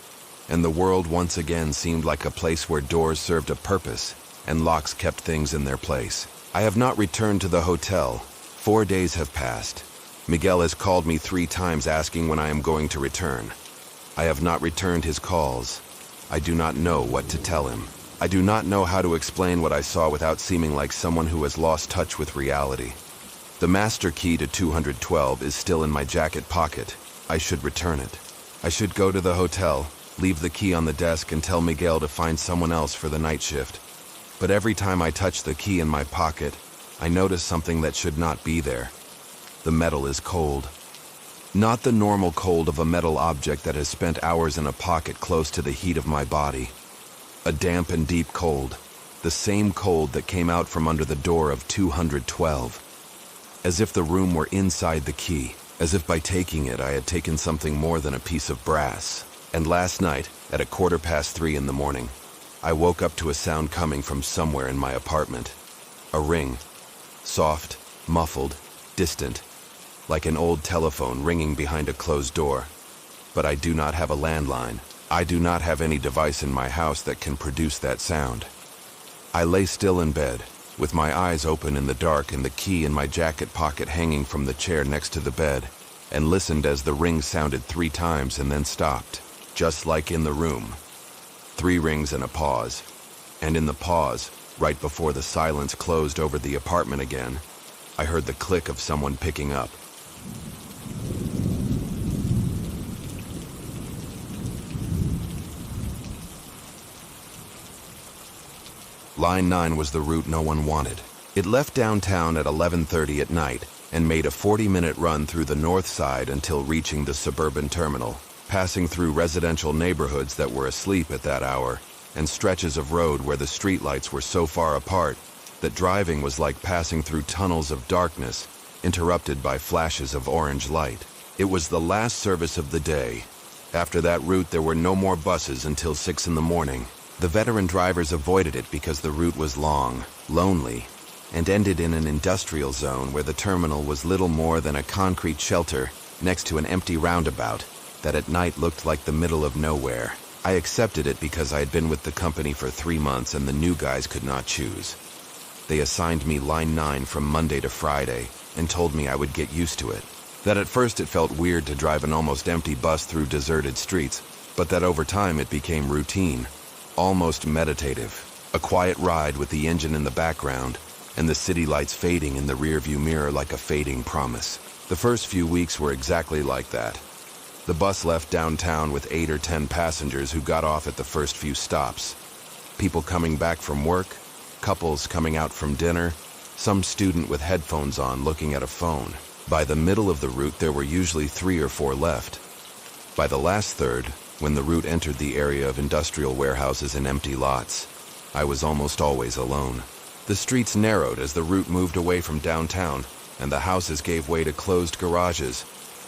and the world once again seemed like a place where doors served a purpose and locks kept things in their place. I have not returned to the hotel. 4 days have passed. Miguel has called me 3 times asking when I am going to return. I have not returned his calls. I do not know what to tell him. I do not know how to explain what I saw without seeming like someone who has lost touch with reality. The master key to 212 is still in my jacket pocket. I should return it. I should go to the hotel, leave the key on the desk and tell Miguel to find someone else for the night shift. But every time I touch the key in my pocket, I notice something that should not be there. The metal is cold. Not the normal cold of a metal object that has spent hours in a pocket close to the heat of my body. A damp and deep cold, the same cold that came out from under the door of 212. As if the room were inside the key, as if by taking it I had taken something more than a piece of brass. And last night, at 3:15 in the morning, I woke up to a sound coming from somewhere in my apartment. A ring. Soft, muffled, distant, like an old telephone ringing behind a closed door. But I do not have a landline. I do not have any device in my house that can produce that sound. I lay still in bed, with my eyes open in the dark and the key in my jacket pocket hanging from the chair next to the bed, and listened as the ring sounded 3 times and then stopped, just like in the room. 3 rings and a pause. And in the pause, right before the silence closed over the apartment again, I heard the click of someone picking up. Line 9 was the route no one wanted. It left downtown at 11:30 at night and made a 40-minute run through the north side until reaching the suburban terminal, passing through residential neighborhoods that were asleep at that hour and stretches of road where the streetlights were so far apart that driving was like passing through tunnels of darkness interrupted by flashes of orange light. It was the last service of the day. After that route, there were no more buses until 6 in the morning. The veteran drivers avoided it because the route was long, lonely, and ended in an industrial zone where the terminal was little more than a concrete shelter next to an empty roundabout that at night looked like the middle of nowhere. I accepted it because I had been with the company for 3 months and the new guys could not choose. They assigned me Line 9 from Monday to Friday and told me I would get used to it. That at first it felt weird to drive an almost empty bus through deserted streets, but that over time it became routine, almost meditative. A quiet ride with the engine in the background and the city lights fading in the rearview mirror like a fading promise. The first few weeks were exactly like that. The bus left downtown with 8 or 10 passengers who got off at the first few stops. People coming back from work, couples coming out from dinner, some student with headphones on looking at a phone. By the middle of the route, there were usually 3 or 4 left. By the last third, when the route entered the area of industrial warehouses and empty lots, I was almost always alone. The streets narrowed as the route moved away from downtown, and the houses gave way to closed garages,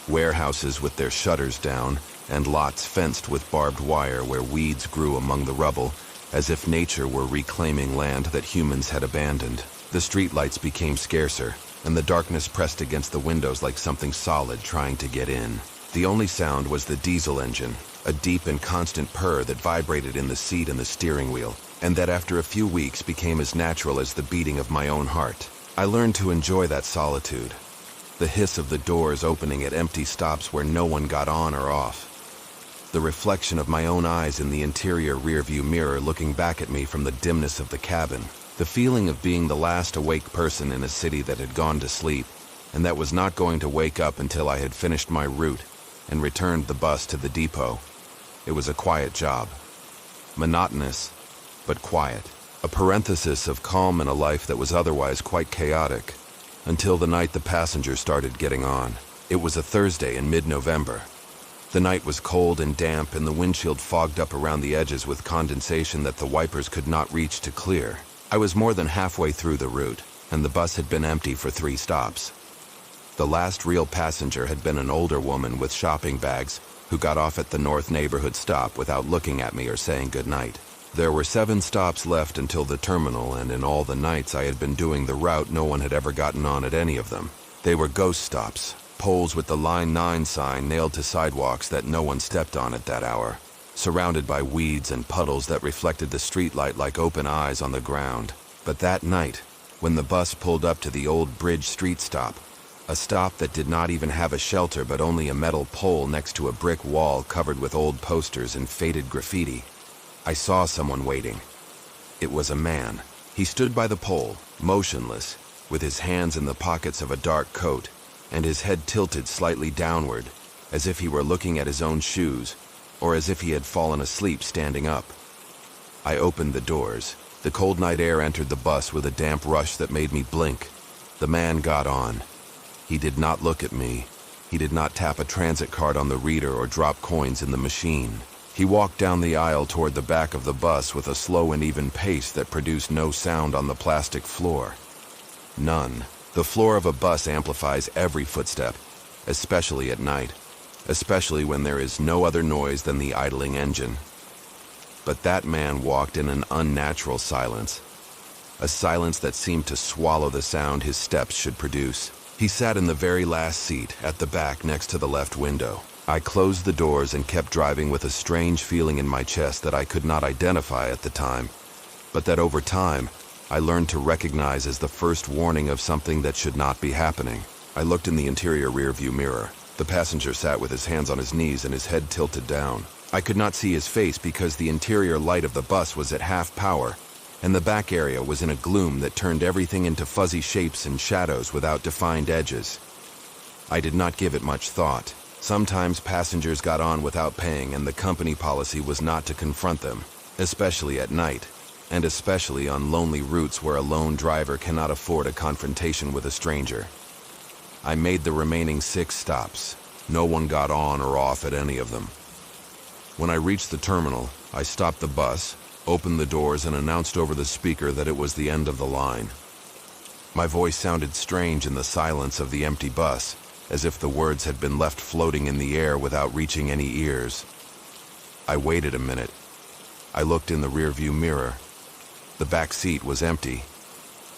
warehouses with their shutters down, and lots fenced with barbed wire where weeds grew among the rubble, as if nature were reclaiming land that humans had abandoned. The streetlights became scarcer, and the darkness pressed against the windows like something solid trying to get in. The only sound was the diesel engine, a deep and constant purr that vibrated in the seat and the steering wheel, and that after a few weeks became as natural as the beating of my own heart. I learned to enjoy that solitude, the hiss of the doors opening at empty stops where no one got on or off, the reflection of my own eyes in the interior rearview mirror looking back at me from the dimness of the cabin, the feeling of being the last awake person in a city that had gone to sleep and that was not going to wake up until I had finished my route and returned the bus to the depot. It was a quiet job. Monotonous, but quiet. A parenthesis of calm in a life that was otherwise quite chaotic, until the night the passengers started getting on. It was a Thursday in mid-November. The night was cold and damp and the windshield fogged up around the edges with condensation that the wipers could not reach to clear. I was more than halfway through the route, and the bus had been empty for 3 stops. The last real passenger had been an older woman with shopping bags who got off at the North Neighborhood stop without looking at me or saying goodnight. There were 7 stops left until the terminal, and in all the nights I had been doing the route, no one had ever gotten on at any of them. They were ghost stops, poles with the Line 9 sign nailed to sidewalks that no one stepped on at that hour, surrounded by weeds and puddles that reflected the streetlight like open eyes on the ground. But that night, when the bus pulled up to the Old Bridge Street stop, a stop that did not even have a shelter but only a metal pole next to a brick wall covered with old posters and faded graffiti, I saw someone waiting. It was a man. He stood by the pole, motionless, with his hands in the pockets of a dark coat, and his head tilted slightly downward, as if he were looking at his own shoes, or as if he had fallen asleep standing up. I opened the doors. The cold night air entered the bus with a damp rush that made me blink. The man got on. He did not look at me. He did not tap a transit card on the reader or drop coins in the machine. He walked down the aisle toward the back of the bus with a slow and even pace that produced no sound on the plastic floor. None. The floor of a bus amplifies every footstep, especially at night, especially when there is no other noise than the idling engine. But that man walked in an unnatural silence, a silence that seemed to swallow the sound his steps should produce. He sat in the very last seat, at the back next to the left window. I closed the doors and kept driving with a strange feeling in my chest that I could not identify at the time, but that over time, I learned to recognize as the first warning of something that should not be happening. I looked in the interior rearview mirror. The passenger sat with his hands on his knees and his head tilted down. I could not see his face because the interior light of the bus was at half power, and the back area was in a gloom that turned everything into fuzzy shapes and shadows without defined edges. I did not give it much thought. Sometimes passengers got on without paying, and the company policy was not to confront them, especially at night, and especially on lonely routes where a lone driver cannot afford a confrontation with a stranger. I made the remaining 6 stops. No one got on or off at any of them. When I reached the terminal, I stopped the bus, opened the doors, and announced over the speaker that it was the end of the line. My voice sounded strange in the silence of the empty bus, as if the words had been left floating in the air without reaching any ears. I waited a minute. I looked in the rearview mirror. The back seat was empty.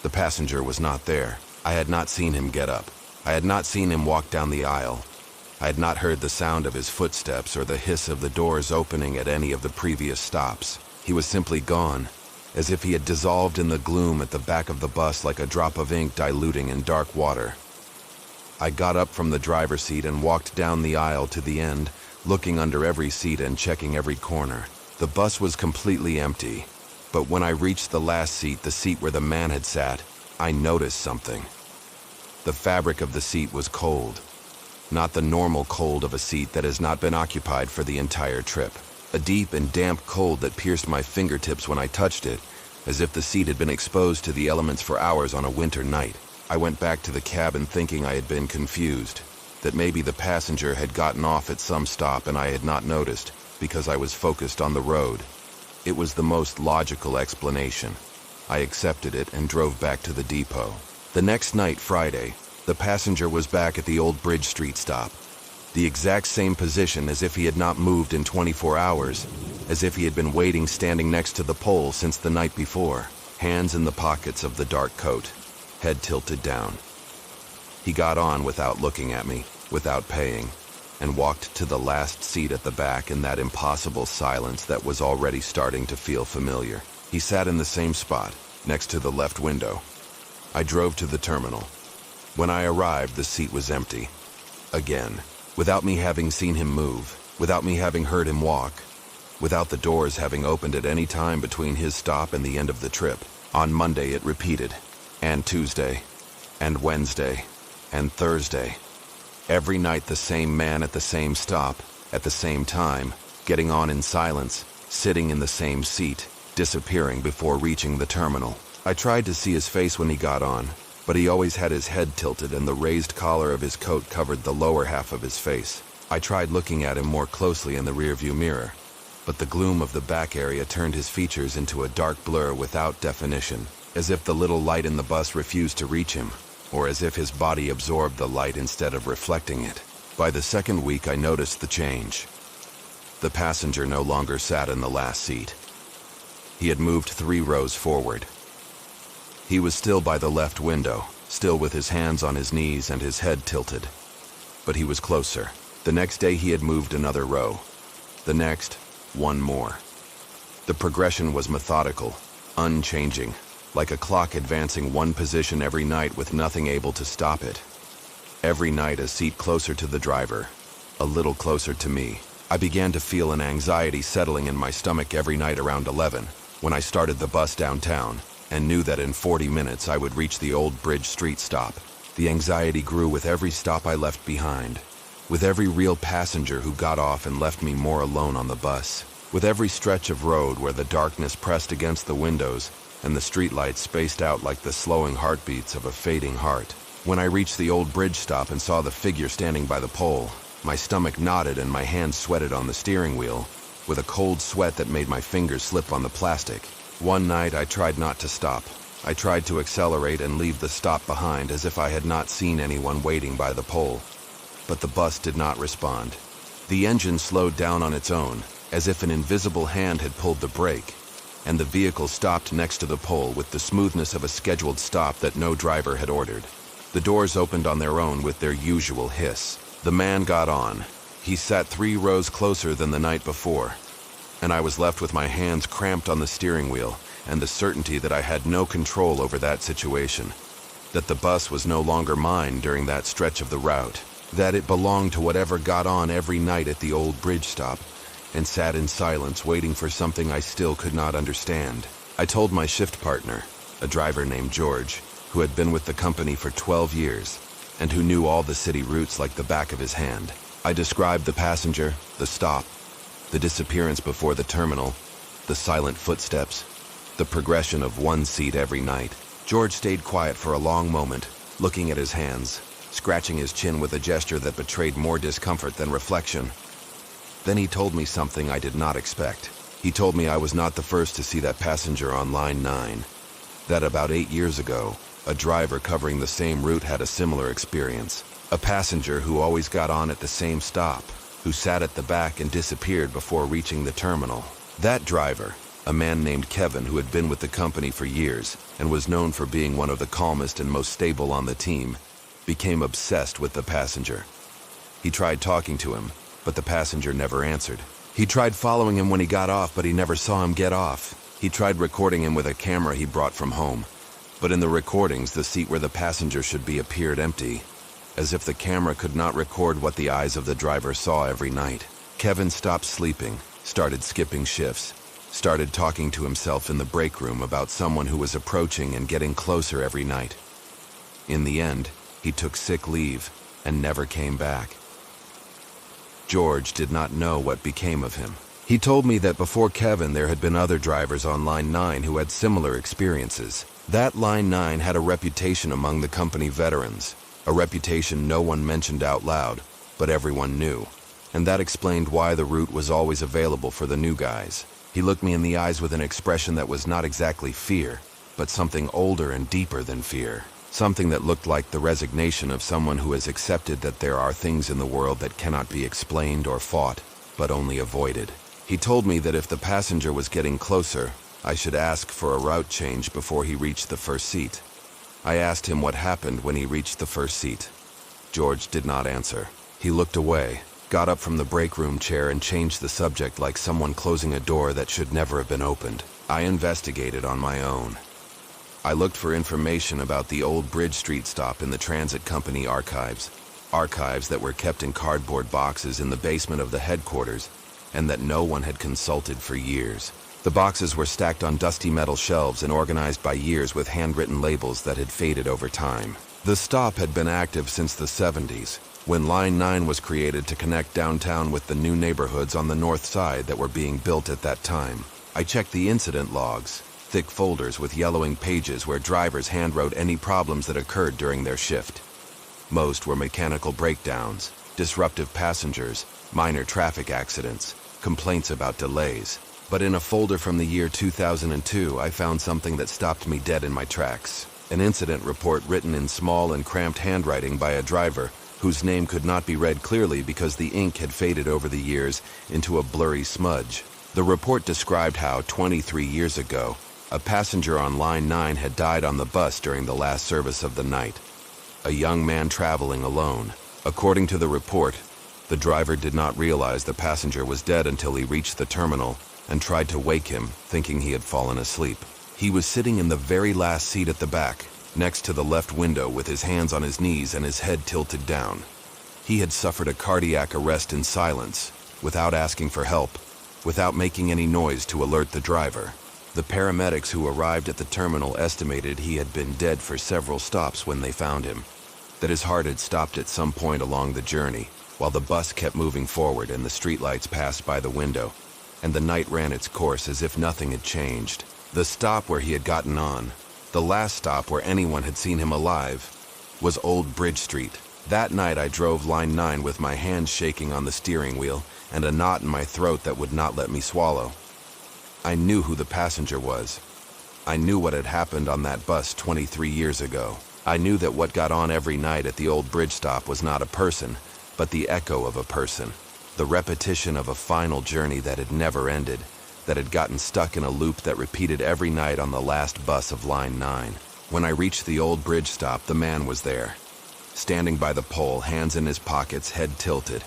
The passenger was not there. I had not seen him get up. I had not seen him walk down the aisle. I had not heard the sound of his footsteps or the hiss of the doors opening at any of the previous stops. He was simply gone, as if he had dissolved in the gloom at the back of the bus like a drop of ink diluting in dark water. I got up from the driver's seat and walked down the aisle to the end, looking under every seat and checking every corner. The bus was completely empty, but when I reached the last seat, the seat where the man had sat, I noticed something. The fabric of the seat was cold, not the normal cold of a seat that has not been occupied for the entire trip. A deep and damp cold that pierced my fingertips when I touched it, as if the seat had been exposed to the elements for hours on a winter night. I went back to the cabin thinking I had been confused, that maybe the passenger had gotten off at some stop and I had not noticed because I was focused on the road. It was the most logical explanation. I accepted it and drove back to the depot. The next night, Friday, the passenger was back at the Old Bridge Street stop. The exact same position, as if he had not moved in 24 hours, as if he had been waiting standing next to the pole since the night before, hands in the pockets of the dark coat, head tilted down. He got on without looking at me, without paying, and walked to the last seat at the back in that impossible silence that was already starting to feel familiar. He sat in the same spot, next to the left window. I drove to the terminal. When I arrived, the seat was empty. Again, without me having seen him move, without me having heard him walk, without the doors having opened at any time between his stop and the end of the trip. On Monday it repeated, and Tuesday, and Wednesday, and Thursday. Every night the same man at the same stop, at the same time, getting on in silence, sitting in the same seat, disappearing before reaching the terminal. I tried to see his face when he got on, but he always had his head tilted and the raised collar of his coat covered the lower half of his face. I tried looking at him more closely in the rearview mirror, but the gloom of the back area turned his features into a dark blur without definition, as if the little light in the bus refused to reach him. or as if his body absorbed the light instead of reflecting it. By the second week, I noticed the change. The passenger no longer sat in the last seat. He had moved 3 rows forward. He was still by the left window, still with his hands on his knees and his head tilted. But he was closer. The next day he had moved another row. The next, 1 more. The progression was methodical, unchanging, like a clock advancing 1 position every night with nothing able to stop it. Every night a seat closer to the driver, a little closer to me. I began to feel an anxiety settling in my stomach every night around 11, when I started the bus downtown, and knew that in 40 minutes I would reach the Old Bridge Street stop. The anxiety grew with every stop I left behind, with every real passenger who got off and left me more alone on the bus, with every stretch of road where the darkness pressed against the windows and the streetlights spaced out like the slowing heartbeats of a fading heart. When I reached the Old Bridge stop and saw the figure standing by the pole, my stomach knotted and my hands sweated on the steering wheel, with a cold sweat that made my fingers slip on the plastic. One night I tried not to stop. I tried to accelerate and leave the stop behind as if I had not seen anyone waiting by the pole. But the bus did not respond. The engine slowed down on its own, as if an invisible hand had pulled the brake, and the vehicle stopped next to the pole with the smoothness of a scheduled stop that no driver had ordered. The doors opened on their own with their usual hiss. The man got on. He sat 3 rows closer than the night before, and I was left with my hands cramped on the steering wheel and the certainty that I had no control over that situation, that the bus was no longer mine during that stretch of the route, that it belonged to whatever got on every night at the Old Bridge stop and sat in silence waiting for something I still could not understand. I told my shift partner, a driver named George, who had been with the company for 12 years and who knew all the city routes like the back of his hand. I described the passenger, the stop, the disappearance before the terminal, the silent footsteps, the progression of 1 seat every night. George stayed quiet for a long moment, looking at his hands, scratching his chin with a gesture that betrayed more discomfort than reflection. Then he told me something I did not expect. He told me I was not the first to see that passenger on Line 9, that about 8 years ago, a driver covering the same route had a similar experience. A passenger who always got on at the same stop, who sat at the back and disappeared before reaching the terminal. That driver, a man named Kevin who had been with the company for years and was known for being one of the calmest and most stable on the team, became obsessed with the passenger. He tried talking to him, but the passenger never answered. He tried following him when he got off, but he never saw him get off. He tried recording him with a camera he brought from home, but in the recordings, the seat where the passenger should be appeared empty, as if the camera could not record what the eyes of the driver saw every night. Kevin stopped sleeping, started skipping shifts, started talking to himself in the break room about someone who was approaching and getting closer every night. In the end, he took sick leave and never came back. George did not know what became of him. He told me that before Kevin there had been other drivers on Line 9 who had similar experiences. That Line 9 had a reputation among the company veterans, a reputation no one mentioned out loud, but everyone knew. And that explained why the route was always available for the new guys. He looked me in the eyes with an expression that was not exactly fear, but something older and deeper than fear. Something that looked like the resignation of someone who has accepted that there are things in the world that cannot be explained or fought, but only avoided. He told me that if the passenger was getting closer, I should ask for a route change before he reached the first seat. I asked him what happened when he reached the first seat. George did not answer. He looked away, got up from the break room chair and changed the subject like someone closing a door that should never have been opened. I investigated on my own. I looked for information about the Old Bridge Street stop in the transit company archives that were kept in cardboard boxes in the basement of the headquarters and that no one had consulted for years. The boxes were stacked on dusty metal shelves and organized by years with handwritten labels that had faded over time. The stop had been active since the 70s, when Line 9 was created to connect downtown with the new neighborhoods on the north side that were being built at that time. I checked the incident logs, thick folders with yellowing pages where drivers handwrote any problems that occurred during their shift. Most were mechanical breakdowns, disruptive passengers, minor traffic accidents, complaints about delays. But in a folder from the year 2002, I found something that stopped me dead in my tracks. An incident report written in small and cramped handwriting by a driver whose name could not be read clearly because the ink had faded over the years into a blurry smudge. The report described how, 23 years ago, a passenger on Line 9 had died on the bus during the last service of the night. A young man traveling alone. According to the report, the driver did not realize the passenger was dead until he reached the terminal and tried to wake him, thinking he had fallen asleep. He was sitting in the very last seat at the back, next to the left window with his hands on his knees and his head tilted down. He had suffered a cardiac arrest in silence, without asking for help, without making any noise to alert the driver. The paramedics who arrived at the terminal estimated he had been dead for several stops when they found him, that his heart had stopped at some point along the journey, while the bus kept moving forward and the streetlights passed by the window, and the night ran its course as if nothing had changed. The stop where he had gotten on, the last stop where anyone had seen him alive, was Old Bridge Street. That night I drove Line 9 with my hands shaking on the steering wheel and a knot in my throat that would not let me swallow. I knew who the passenger was. I knew what had happened on that bus 23 years ago. I knew that what got on every night at the Old Bridge stop was not a person, but the echo of a person. The repetition of a final journey that had never ended, that had gotten stuck in a loop that repeated every night on the last bus of Line 9. When I reached the Old Bridge stop, the man was there, standing by the pole, hands in his pockets, head tilted.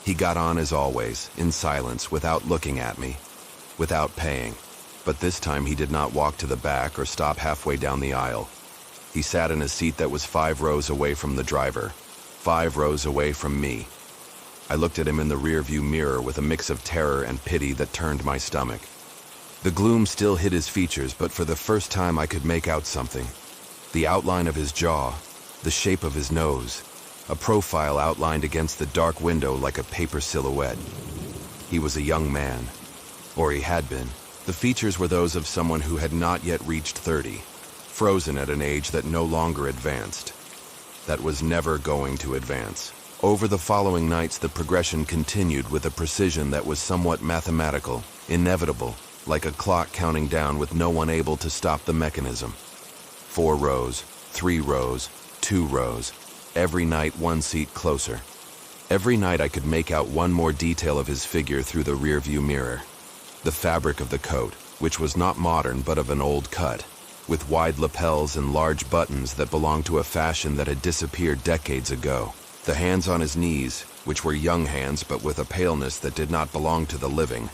He got on as always, in silence, without looking at me, without paying. But this time he did not walk to the back or stop halfway down the aisle. He sat in a seat that was 5 rows away from the driver, 5 rows away from me. I looked at him in the rearview mirror with a mix of terror and pity that turned my stomach. The gloom still hid his features, but for the first time I could make out something. The outline of his jaw, the shape of his nose, a profile outlined against the dark window like a paper silhouette. He was a young man, or he had been. The features were those of someone who had not yet reached 30, frozen at an age that no longer advanced, that was never going to advance. Over the following nights, the progression continued with a precision that was somewhat mathematical, inevitable, like a clock counting down with no one able to stop the mechanism. 4 rows, 3 rows, 2 rows, every night 1 seat closer. Every night I could make out one more detail of his figure through the rearview mirror. The fabric of the coat, which was not modern but of an old cut, with wide lapels and large buttons that belonged to a fashion that had disappeared decades ago. The hands on his knees, which were young hands but with a paleness that did not belong to the living,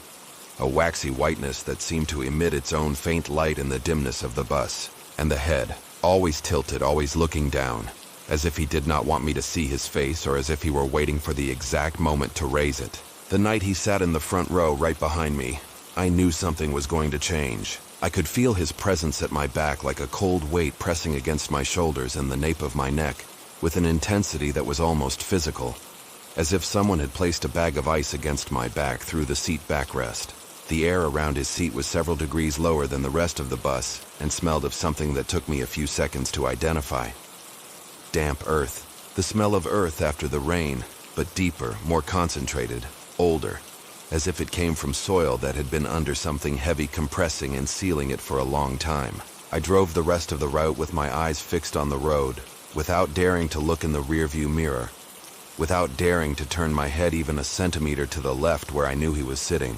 a waxy whiteness that seemed to emit its own faint light in the dimness of the bus, and the head, always tilted, always looking down, as if he did not want me to see his face or as if he were waiting for the exact moment to raise it. The night he sat in the front row right behind me, I knew something was going to change. I could feel his presence at my back like a cold weight pressing against my shoulders and the nape of my neck, with an intensity that was almost physical, as if someone had placed a bag of ice against my back through the seat backrest. The air around his seat was several degrees lower than the rest of the bus and smelled of something that took me a few seconds to identify. Damp earth. The smell of earth after the rain, but deeper, more concentrated, older, as if it came from soil that had been under something heavy compressing and sealing it for a long time. I drove the rest of the route with my eyes fixed on the road, without daring to look in the rearview mirror, without daring to turn my head even a centimeter to the left where I knew he was sitting.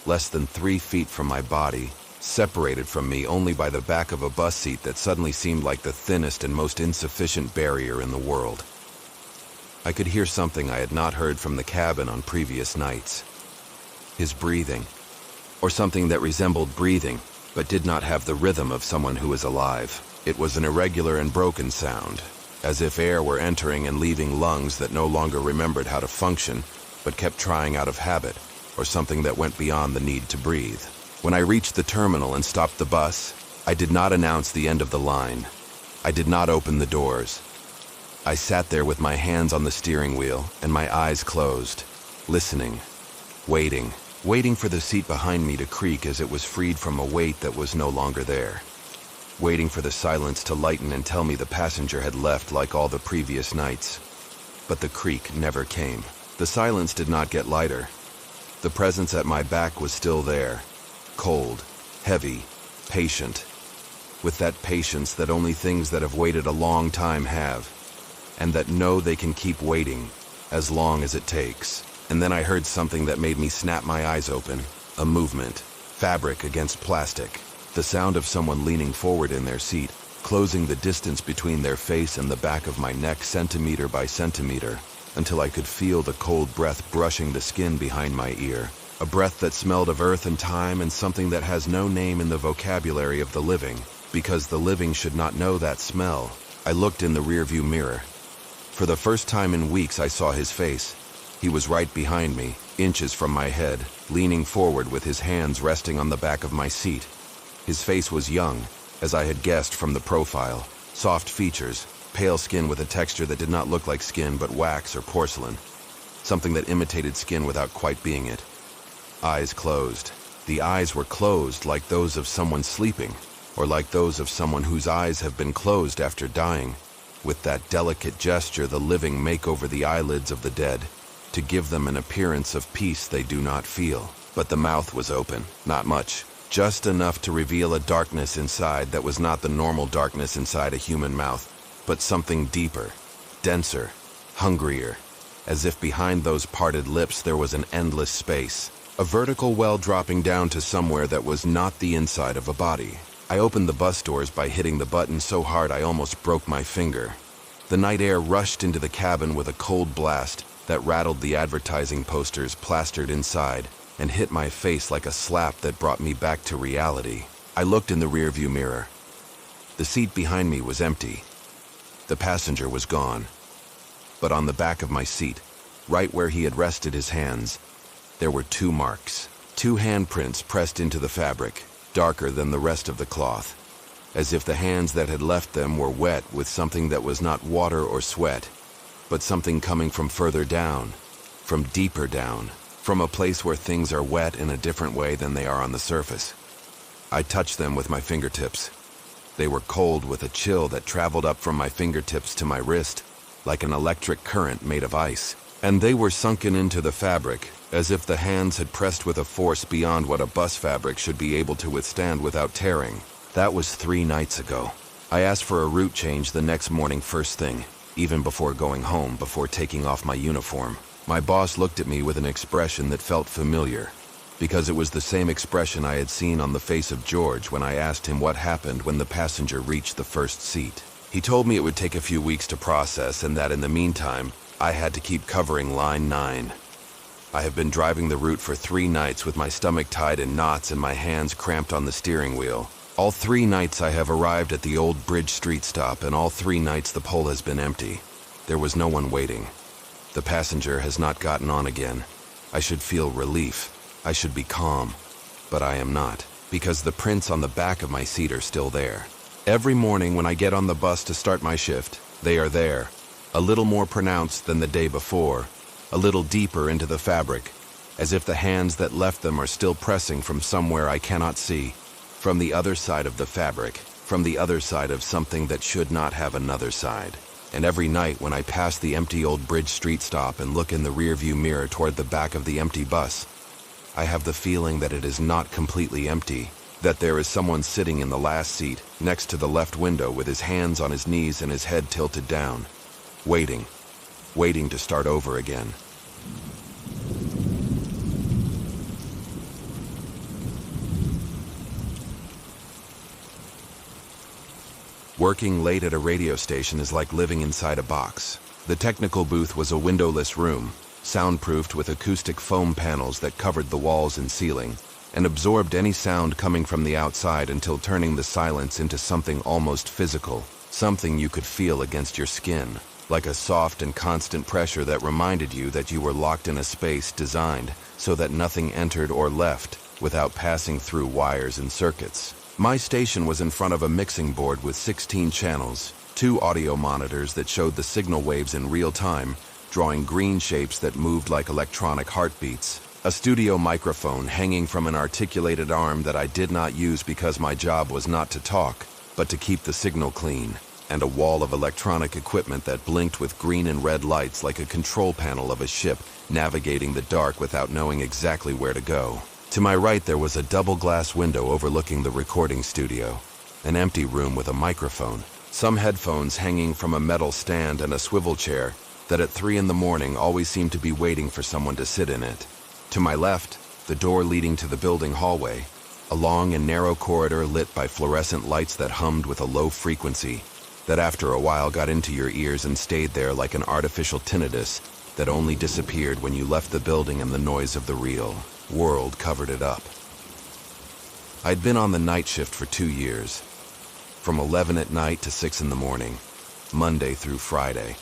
Less than 3 feet from my body, separated from me only by the back of a bus seat that suddenly seemed like the thinnest and most insufficient barrier in the world. I could hear something I had not heard from the cabin on previous nights. His breathing, or something that resembled breathing, but did not have the rhythm of someone who is alive. It was an irregular and broken sound, as if air were entering and leaving lungs that no longer remembered how to function, but kept trying out of habit, or something that went beyond the need to breathe. When I reached the terminal and stopped the bus, I did not announce the end of the line. I did not open the doors. I sat there with my hands on the steering wheel and my eyes closed, listening, waiting for the seat behind me to creak as it was freed from a weight that was no longer there. Waiting for the silence to lighten and tell me the passenger had left like all the previous nights. But the creak never came. The silence did not get lighter. The presence at my back was still there, cold, heavy, patient. with that patience that only things that have waited a long time have, and that know they can keep waiting as long as it takes. And then I heard something that made me snap my eyes open. A movement. Fabric against plastic. The sound of someone leaning forward in their seat, closing the distance between their face and the back of my neck centimeter by centimeter, until I could feel the cold breath brushing the skin behind my ear. A breath that smelled of earth and time and something that has no name in the vocabulary of the living, because the living should not know that smell. I looked in the rearview mirror. For the first time in weeks I saw his face. He was right behind me, inches from my head, leaning forward with his hands resting on the back of my seat. His face was young, as I had guessed from the profile. Soft features, pale skin with a texture that did not look like skin but wax or porcelain. Something that imitated skin without quite being it. Eyes closed. The eyes were closed like those of someone sleeping, or like those of someone whose eyes have been closed after dying, with that delicate gesture the living make over the eyelids of the dead, to give them an appearance of peace they do not feel. But the mouth was open, not much, just enough to reveal a darkness inside that was not the normal darkness inside a human mouth, but something deeper, denser, hungrier, as if behind those parted lips there was an endless space, a vertical well dropping down to somewhere that was not the inside of a body. I opened the bus doors by hitting the button so hard I almost broke my finger. The night air rushed into the cabin with a cold blast that rattled the advertising posters plastered inside and hit my face like a slap that brought me back to reality. I looked in the rearview mirror. The seat behind me was empty. The passenger was gone. But on the back of my seat, right where he had rested his hands, there were 2 marks, 2 handprints pressed into the fabric, darker than the rest of the cloth, as if the hands that had left them were wet with something that was not water or sweat, but something coming from further down, from deeper down, from a place where things are wet in a different way than they are on the surface. I touched them with my fingertips. They were cold with a chill that traveled up from my fingertips to my wrist, like an electric current made of ice. And they were sunken into the fabric, as if the hands had pressed with a force beyond what a bus fabric should be able to withstand without tearing. That was 3 nights ago. I asked for a route change the next morning first thing, even before going home, before taking off my uniform. My boss looked at me with an expression that felt familiar, because it was the same expression I had seen on the face of George when I asked him what happened when the passenger reached the first seat. He told me it would take a few weeks to process and that in the meantime, I had to keep covering Line 9. I have been driving the route for 3 nights with my stomach tied in knots and my hands cramped on the steering wheel. All 3 nights I have arrived at the old Bridge Street stop, and all 3 nights the pole has been empty. There was no one waiting. The passenger has not gotten on again. I should feel relief. I should be calm. But I am not, because the prints on the back of my seat are still there. Every morning when I get on the bus to start my shift, they are there. A little more pronounced than the day before, a little deeper into the fabric, as if the hands that left them are still pressing from somewhere I cannot see, from the other side of the fabric, from the other side of something that should not have another side. And every night when I pass the empty old Bridge Street stop and look in the rearview mirror toward the back of the empty bus, I have the feeling that it is not completely empty, that there is someone sitting in the last seat, next to the left window with his hands on his knees and his head tilted down, waiting to start over again. Working late at a radio station is like living inside a box. The technical booth was a windowless room, soundproofed with acoustic foam panels that covered the walls and ceiling, and absorbed any sound coming from the outside until turning the silence into something almost physical, something you could feel against your skin, like a soft and constant pressure that reminded you that you were locked in a space designed so that nothing entered or left without passing through wires and circuits. My station was in front of a mixing board with 16 channels, 2 audio monitors that showed the signal waves in real time, drawing green shapes that moved like electronic heartbeats, a studio microphone hanging from an articulated arm that I did not use because my job was not to talk, but to keep the signal clean, and a wall of electronic equipment that blinked with green and red lights like a control panel of a ship navigating the dark without knowing exactly where to go. To my right there was a double glass window overlooking the recording studio. An empty room with a microphone, some headphones hanging from a metal stand, and a swivel chair that at 3 a.m. always seemed to be waiting for someone to sit in it. To my left, the door leading to the building hallway, a long and narrow corridor lit by fluorescent lights that hummed with a low frequency that after a while got into your ears and stayed there like an artificial tinnitus that only disappeared when you left the building and the noise of the real world covered it up. I'd been on the night shift for 2 years, from 11 at night to 6 in the morning, Monday through Friday.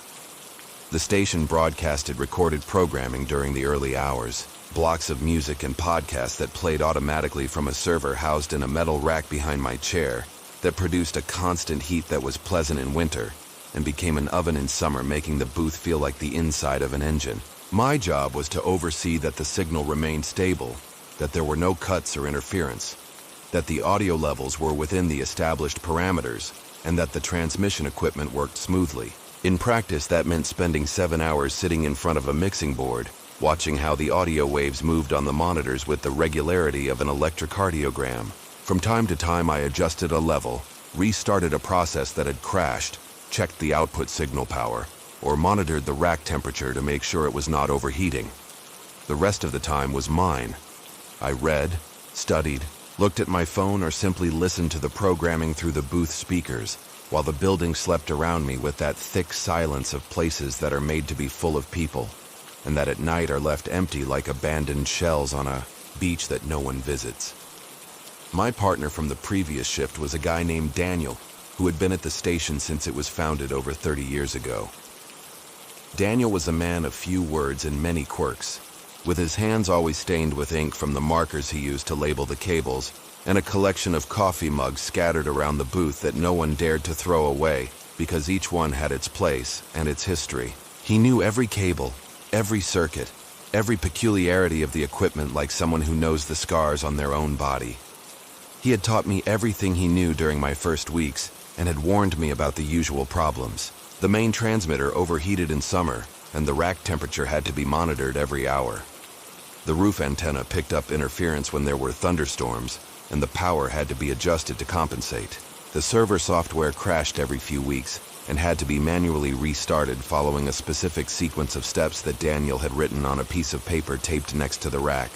The station broadcasted recorded programming during the early hours, blocks of music and podcasts that played automatically from a server housed in a metal rack behind my chair that produced a constant heat that was pleasant in winter and became an oven in summer, making the booth feel like the inside of an engine. My job was to oversee that the signal remained stable, that there were no cuts or interference, that the audio levels were within the established parameters, and that the transmission equipment worked smoothly. In practice, that meant spending 7 hours sitting in front of a mixing board, watching how the audio waves moved on the monitors with the regularity of an electrocardiogram. From time to time, I adjusted a level, restarted a process that had crashed, checked the output signal power, or monitored the rack temperature to make sure it was not overheating. The rest of the time was mine. I read, studied, looked at my phone, or simply listened to the programming through the booth speakers, while the building slept around me with that thick silence of places that are made to be full of people, and that at night are left empty like abandoned shells on a beach that no one visits. My partner from the previous shift was a guy named Daniel, who had been at the station since it was founded over 30 years ago. Daniel was a man of few words and many quirks, with his hands always stained with ink from the markers he used to label the cables, and a collection of coffee mugs scattered around the booth that no one dared to throw away because each one had its place and its history. He knew every cable, every circuit, every peculiarity of the equipment like someone who knows the scars on their own body. He had taught me everything he knew during my first weeks and had warned me about the usual problems. The main transmitter overheated in summer, and the rack temperature had to be monitored every hour. The roof antenna picked up interference when there were thunderstorms, and the power had to be adjusted to compensate. The server software crashed every few weeks and had to be manually restarted following a specific sequence of steps that Daniel had written on a piece of paper taped next to the rack.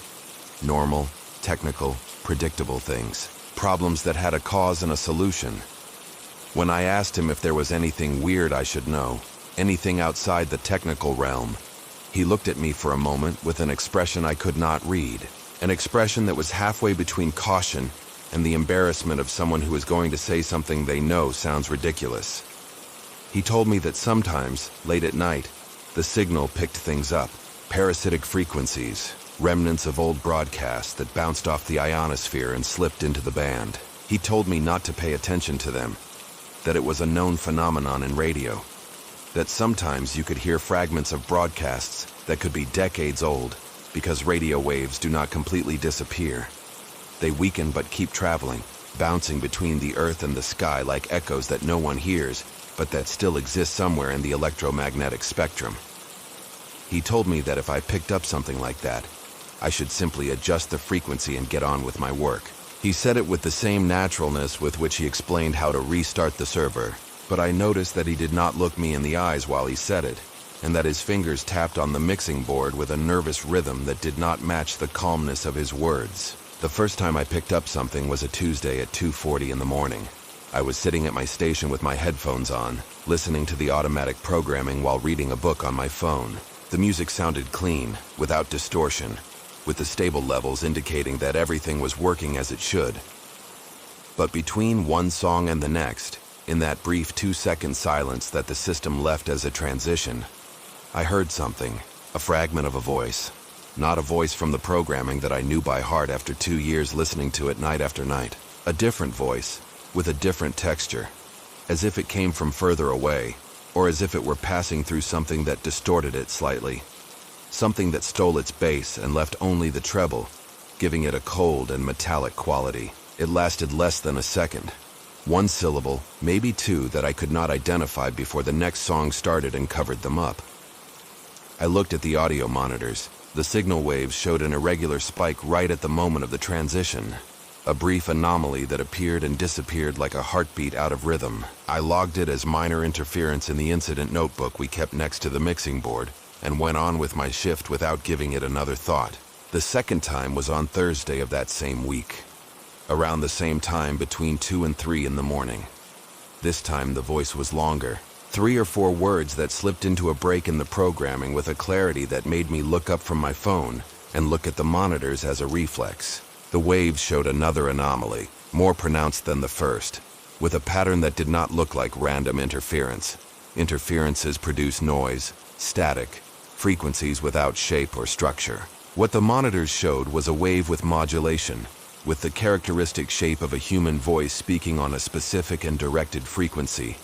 Normal, technical, predictable things. Problems that had a cause and a solution. When I asked him if there was anything weird I should know, anything outside the technical realm, he looked at me for a moment with an expression I could not read, an expression that was halfway between caution and the embarrassment of someone who is going to say something they know sounds ridiculous. He told me that sometimes, late at night, the signal picked things up, parasitic frequencies, remnants of old broadcasts that bounced off the ionosphere and slipped into the band. He told me not to pay attention to them, that it was a known phenomenon in radio, that sometimes you could hear fragments of broadcasts that could be decades old because radio waves do not completely disappear. They weaken but keep traveling, bouncing between the earth and the sky like echoes that no one hears, but that still exist somewhere in the electromagnetic spectrum. He told me that if I picked up something like that, I should simply adjust the frequency and get on with my work. He said it with the same naturalness with which he explained how to restart the server, but I noticed that he did not look me in the eyes while he said it, and that his fingers tapped on the mixing board with a nervous rhythm that did not match the calmness of his words. The first time I picked up something was a Tuesday at 2:40 in the morning. I was sitting at my station with my headphones on, listening to the automatic programming while reading a book on my phone. The music sounded clean, without distortion, with the stable levels indicating that everything was working as it should. But between one song and the next, in that brief 2-second silence that the system left as a transition, I heard something, a fragment of a voice. Not a voice from the programming that I knew by heart after 2 years listening to it night after night. A different voice, with a different texture, as if it came from further away, or as if it were passing through something that distorted it slightly. Something that stole its bass and left only the treble, giving it a cold and metallic quality. It lasted less than a second. One syllable, maybe two, that I could not identify before the next song started and covered them up. I looked at the audio monitors. The signal waves showed an irregular spike right at the moment of the transition. a brief anomaly that appeared and disappeared like a heartbeat out of rhythm. I logged it as minor interference in the incident notebook we kept next to the mixing board and went on with my shift without giving it another thought. The second time was on Thursday of that same week, around the same time between 2 and 3 in the morning. This time the voice was longer, 3 or 4 words that slipped into a break in the programming with a clarity that made me look up from my phone and look at the monitors as a reflex. The waves showed another anomaly, more pronounced than the first, with a pattern that did not look like random interference. Interferences produce noise, static, frequencies without shape or structure. What the monitors showed was a wave with modulation, with the characteristic shape of a human voice speaking on a specific and directed frequency.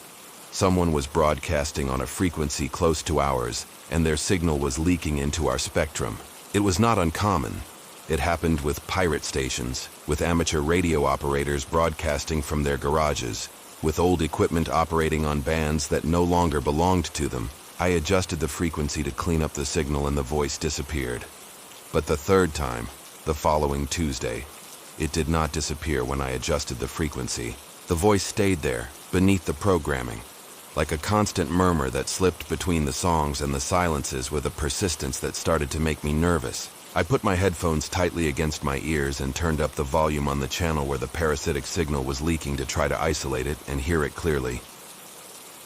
Someone was broadcasting on a frequency close to ours, and their signal was leaking into our spectrum. It was not uncommon. It happened with pirate stations, with amateur radio operators broadcasting from their garages, with old equipment operating on bands that no longer belonged to them. I adjusted the frequency to clean up the signal and the voice disappeared. But the third time, the following Tuesday, it did not disappear when I adjusted the frequency. The voice stayed there, beneath the programming, like a constant murmur that slipped between the songs and the silences with a persistence that started to make me nervous. I put my headphones tightly against my ears and turned up the volume on the channel where the parasitic signal was leaking to try to isolate it and hear it clearly.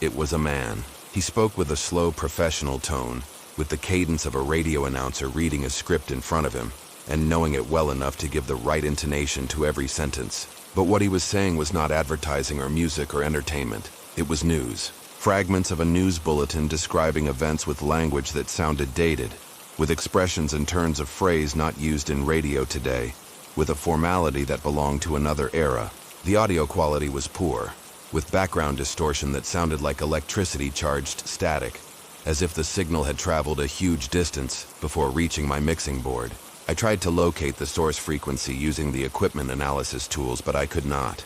It was a man. He spoke with a slow, professional tone, with the cadence of a radio announcer reading a script in front of him, and knowing it well enough to give the right intonation to every sentence. But what he was saying was not advertising or music or entertainment. It was news. Fragments of a news bulletin describing events with language that sounded dated, with expressions and turns of phrase not used in radio today, with a formality that belonged to another era. The audio quality was poor, with background distortion that sounded like electricity-charged static, as if the signal had traveled a huge distance before reaching my mixing board. I tried to locate the source frequency using the equipment analysis tools, but I could not.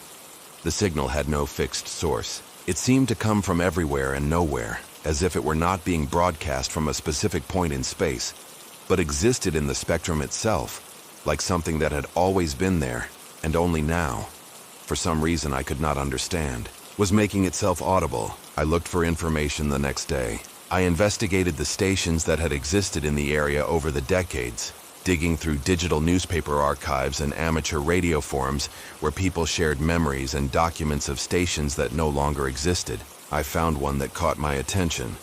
The signal had no fixed source. It seemed to come from everywhere and nowhere, as if it were not being broadcast from a specific point in space, but existed in the spectrum itself, like something that had always been there, and only now, for some reason I could not understand, was making itself audible. I looked for information the next day. I investigated the stations that had existed in the area over the decades, digging through digital newspaper archives and amateur radio forums where people shared memories and documents of stations that no longer existed. I found one that caught my attention.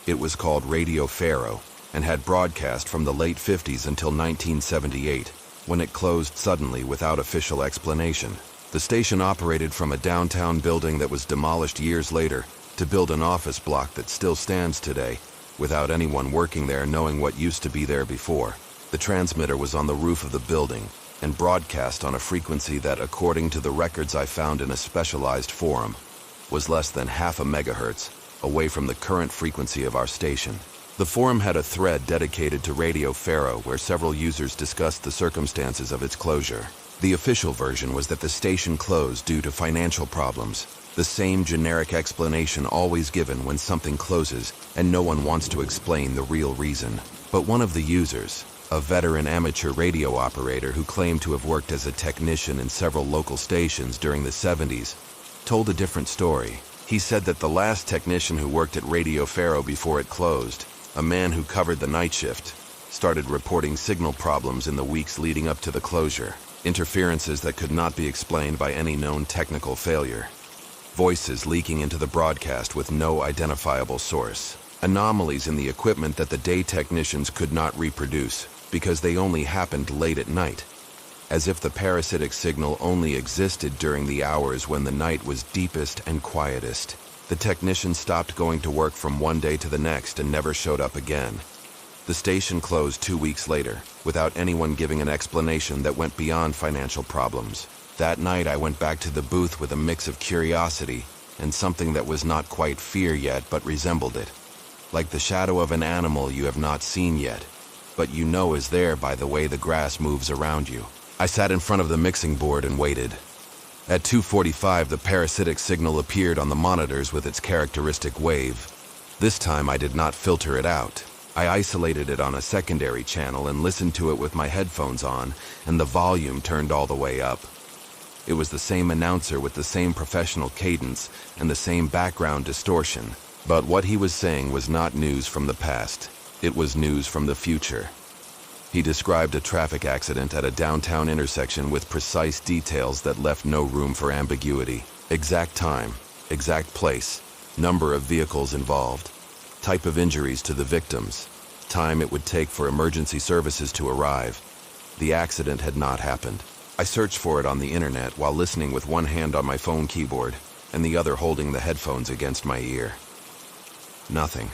It was called Radio Faro and had broadcast from the late 50s until 1978, when it closed suddenly without official explanation. The station operated from a downtown building that was demolished years later to build an office block that still stands today, without anyone working there knowing what used to be there before. The transmitter was on the roof of the building and broadcast on a frequency that, according to the records I found in a specialized forum, was less than half a megahertz away from the current frequency of our station. The forum had a thread dedicated to Radio Faro where several users discussed the circumstances of its closure. The official version was that the station closed due to financial problems, the same generic explanation always given when something closes and no one wants to explain the real reason. But one of the users, a veteran amateur radio operator who claimed to have worked as a technician in several local stations during the 70s, told a different story. He said that the last technician who worked at Radio Faro before it closed, a man who covered the night shift, started reporting signal problems in the weeks leading up to the closure, interferences that could not be explained by any known technical failure, voices leaking into the broadcast with no identifiable source, anomalies in the equipment that the day technicians could not reproduce because they only happened late at night, as if the parasitic signal only existed during the hours when the night was deepest and quietest. The technicians stopped going to work from one day to the next and never showed up again. The station closed 2 weeks later, without anyone giving an explanation that went beyond financial problems. That night I went back to the booth with a mix of curiosity and something that was not quite fear yet but resembled it, like the shadow of an animal you have not seen yet, but you know is there by the way the grass moves around you. I sat in front of the mixing board and waited. At 2:45, the parasitic signal appeared on the monitors with its characteristic wave. This time I did not filter it out. I isolated it on a secondary channel and listened to it with my headphones on and the volume turned all the way up. It was the same announcer with the same professional cadence and the same background distortion. But what he was saying was not news from the past. It was news from the future. He described a traffic accident at a downtown intersection with precise details that left no room for ambiguity. Exact time, exact place, number of vehicles involved, type of injuries to the victims, time it would take for emergency services to arrive. The accident had not happened. I searched for it on the internet while listening with one hand on my phone keyboard and the other holding the headphones against my ear. Nothing.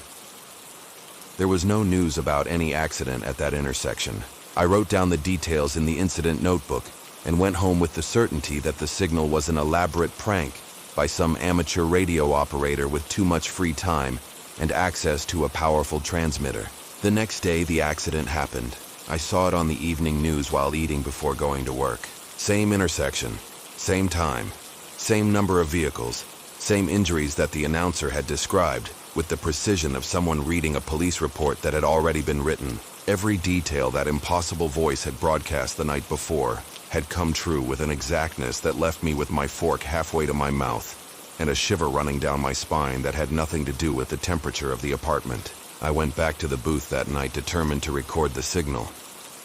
There was no news about any accident at that intersection. I wrote down the details in the incident notebook and went home with the certainty that the signal was an elaborate prank by some amateur radio operator with too much free time and access to a powerful transmitter. The next day, the accident happened. I saw it on the evening news while eating before going to work. Same intersection, same time, same number of vehicles, same injuries that the announcer had described, with the precision of someone reading a police report that had already been written. Every detail that impossible voice had broadcast the night before had come true with an exactness that left me with my fork halfway to my mouth and a shiver running down my spine that had nothing to do with the temperature of the apartment. I went back to the booth that night determined to record the signal.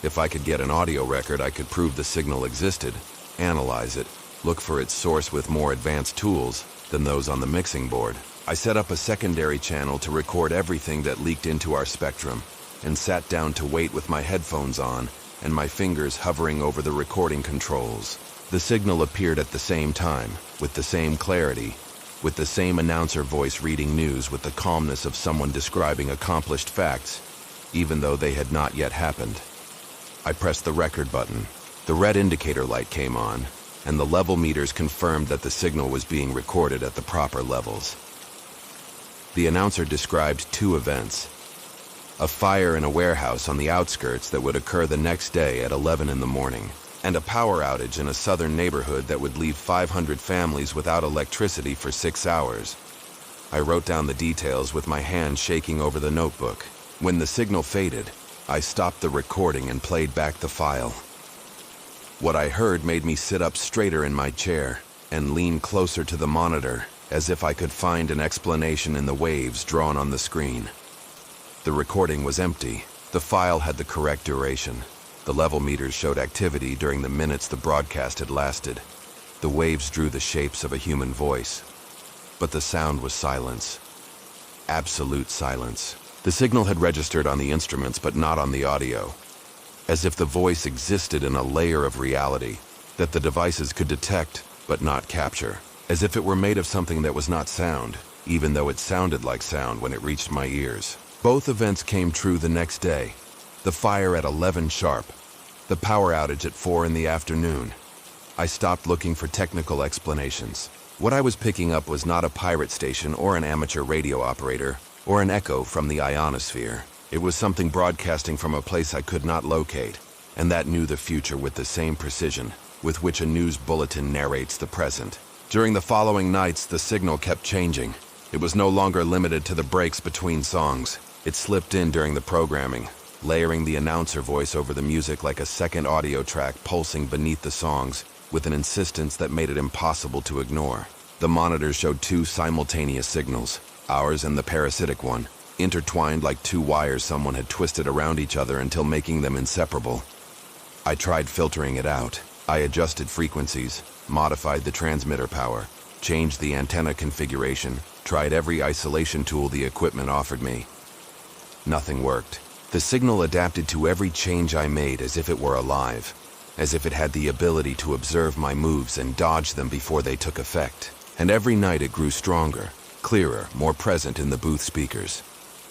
If I could get an audio record, I could prove the signal existed, analyze it, look for its source with more advanced tools than those on the mixing board. I set up a secondary channel to record everything that leaked into our spectrum and sat down to wait with my headphones on and my fingers hovering over the recording controls. The signal appeared at the same time, with the same clarity, with the same announcer voice reading news with the calmness of someone describing accomplished facts, even though they had not yet happened. I pressed the record button. The red indicator light came on, and the level meters confirmed that the signal was being recorded at the proper levels. The announcer described two events: a fire in a warehouse on the outskirts that would occur the next day at 11 in the morning, and a power outage in a southern neighborhood that would leave 500 families without electricity for 6 hours. I wrote down the details with my hand shaking over the notebook. When the signal faded, I stopped the recording and played back the file. What I heard made me sit up straighter in my chair and lean closer to the monitor, as if I could find an explanation in the waves drawn on the screen. The recording was empty. The file had the correct duration. The level meters showed activity during the minutes the broadcast had lasted. The waves drew the shapes of a human voice. But the sound was silence. Absolute silence. The signal had registered on the instruments but not on the audio, as if the voice existed in a layer of reality that the devices could detect but not capture, as if it were made of something that was not sound, even though it sounded like sound when it reached my ears. Both events came true the next day. The fire at 11 sharp, the power outage at 4 in the afternoon. I stopped looking for technical explanations. What I was picking up was not a pirate station or an amateur radio operator or an echo from the ionosphere. It was something broadcasting from a place I could not locate, and that knew the future with the same precision with which a news bulletin narrates the present. During the following nights, the signal kept changing. It was no longer limited to the breaks between songs. It slipped in during the programming, layering the announcer voice over the music like a second audio track pulsing beneath the songs with an insistence that made it impossible to ignore. The monitors showed two simultaneous signals, ours and the parasitic one, intertwined like two wires someone had twisted around each other until making them inseparable. I tried filtering it out. I adjusted frequencies, modified the transmitter power, changed the antenna configuration, tried every isolation tool the equipment offered me. Nothing worked. The signal adapted to every change I made as if it were alive, as if it had the ability to observe my moves and dodge them before they took effect. And every night it grew stronger, clearer, more present in the booth speakers,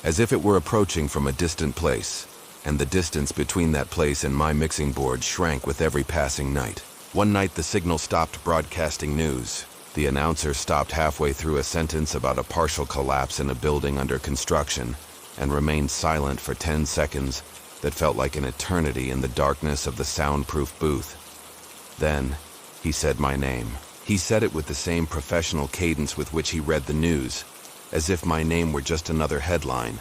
as if it were approaching from a distant place, and the distance between that place and my mixing board shrank with every passing night. One night the signal stopped broadcasting news. The announcer stopped halfway through a sentence about a partial collapse in a building under construction and remained silent for 10 seconds that felt like an eternity in the darkness of the soundproof booth. Then, he said my name. He said it with the same professional cadence with which he read the news, as if my name were just another headline,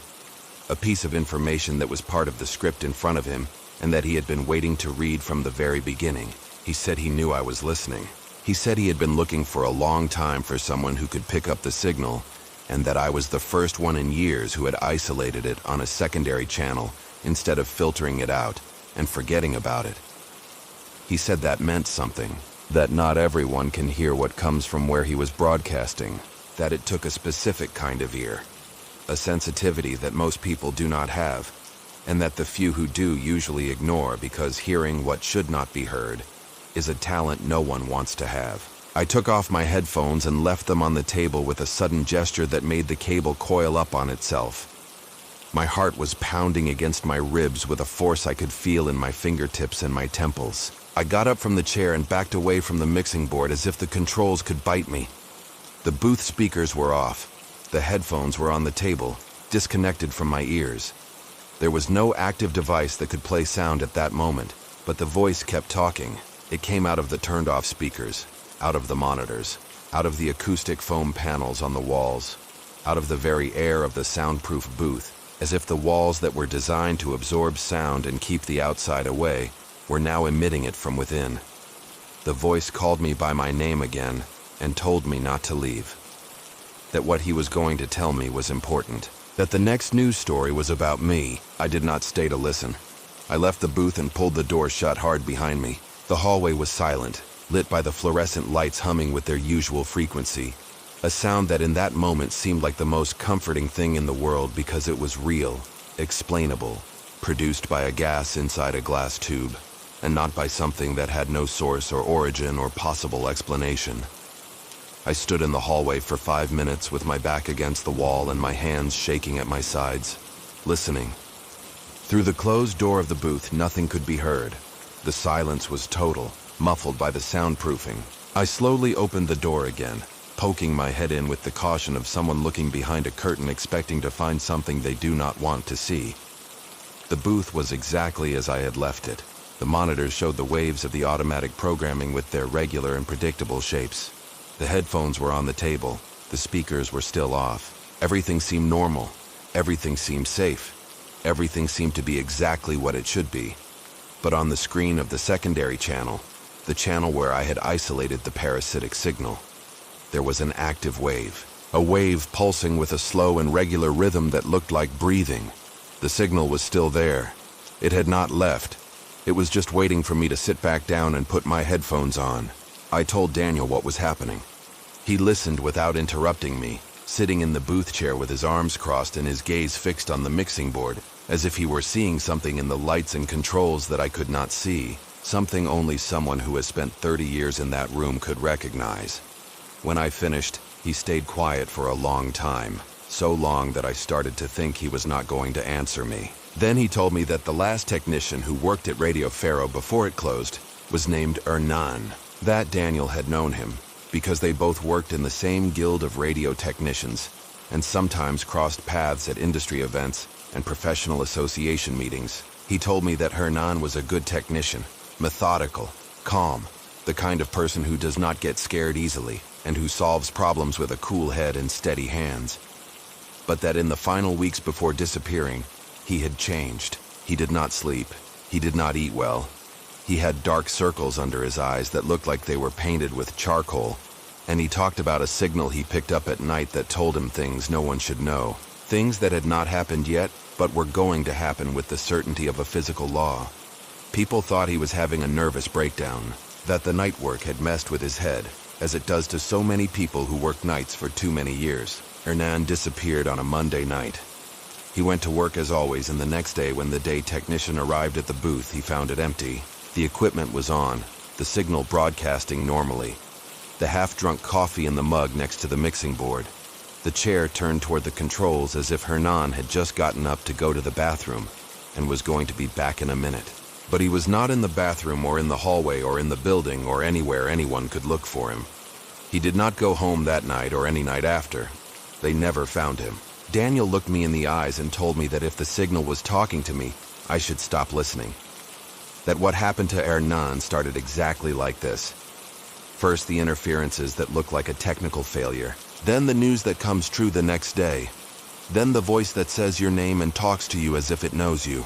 a piece of information that was part of the script in front of him and that he had been waiting to read from the very beginning. He said he knew I was listening. He said he had been looking for a long time for someone who could pick up the signal, and that I was the first one in years who had isolated it on a secondary channel instead of filtering it out and forgetting about it. He said that meant something, that not everyone can hear what comes from where he was broadcasting, that it took a specific kind of ear, a sensitivity that most people do not have, and that the few who do usually ignore because hearing what should not be heard is a talent no one wants to have. I took off my headphones and left them on the table with a sudden gesture that made the cable coil up on itself. My heart was pounding against my ribs with a force I could feel in my fingertips and my temples. I got up from the chair and backed away from the mixing board as if the controls could bite me. The booth speakers were off. The headphones were on the table, disconnected from my ears. There was no active device that could play sound at that moment, but the voice kept talking. It came out of the turned-off speakers, out of the monitors, out of the acoustic foam panels on the walls, out of the very air of the soundproof booth, as if the walls that were designed to absorb sound and keep the outside away were now emitting it from within. The voice called me by my name again and told me not to leave. That what he was going to tell me was important. That the next news story was about me. I did not stay to listen. I left the booth and pulled the door shut hard behind me. The hallway was silent, lit by the fluorescent lights humming with their usual frequency, a sound that in that moment seemed like the most comforting thing in the world because it was real, explainable, produced by a gas inside a glass tube, and not by something that had no source or origin or possible explanation. I stood in the hallway for 5 minutes with my back against the wall and my hands shaking at my sides, listening. Through the closed door of the booth, nothing could be heard. The silence was total, muffled by the soundproofing. I slowly opened the door again, poking my head in with the caution of someone looking behind a curtain expecting to find something they do not want to see. The booth was exactly as I had left it. The monitors showed the waves of the automatic programming with their regular and predictable shapes. The headphones were on the table. The speakers were still off. Everything seemed normal. Everything seemed safe. Everything seemed to be exactly what it should be. But on the screen of the secondary channel, the channel where I had isolated the parasitic signal, there was an active wave. A wave pulsing with a slow and regular rhythm that looked like breathing. The signal was still there. It had not left. It was just waiting for me to sit back down and put my headphones on. I told Daniel what was happening. He listened without interrupting me, sitting in the booth chair with his arms crossed and his gaze fixed on the mixing board, as if he were seeing something in the lights and controls that I could not see, something only someone who has spent 30 years in that room could recognize. When I finished, he stayed quiet for a long time, so long that I started to think he was not going to answer me. Then he told me that the last technician who worked at Radio Faro before it closed was named Hernan. That Daniel had known him, because they both worked in the same guild of radio technicians, and sometimes crossed paths at industry events and professional association meetings. He told me that Hernan was a good technician, methodical, calm, the kind of person who does not get scared easily, and who solves problems with a cool head and steady hands. But that in the final weeks before disappearing, he had changed. He did not sleep. He did not eat well. He had dark circles under his eyes that looked like they were painted with charcoal, and he talked about a signal he picked up at night that told him things no one should know, things that had not happened yet, but were going to happen with the certainty of a physical law. People thought he was having a nervous breakdown, that the night work had messed with his head, as it does to so many people who work nights for too many years. Hernan disappeared on a Monday night. He went to work as always, and the next day when the day technician arrived at the booth, he found it empty. The equipment was on, the signal broadcasting normally. The half-drunk coffee in the mug next to the mixing board. The chair turned toward the controls as if Hernan had just gotten up to go to the bathroom and was going to be back in a minute. But he was not in the bathroom or in the hallway or in the building or anywhere anyone could look for him. He did not go home that night or any night after. They never found him. Daniel looked me in the eyes and told me that if the signal was talking to me, I should stop listening. That what happened to Hernan started exactly like this. First, the interferences that look like a technical failure. Then the news that comes true the next day. Then the voice that says your name and talks to you as if it knows you.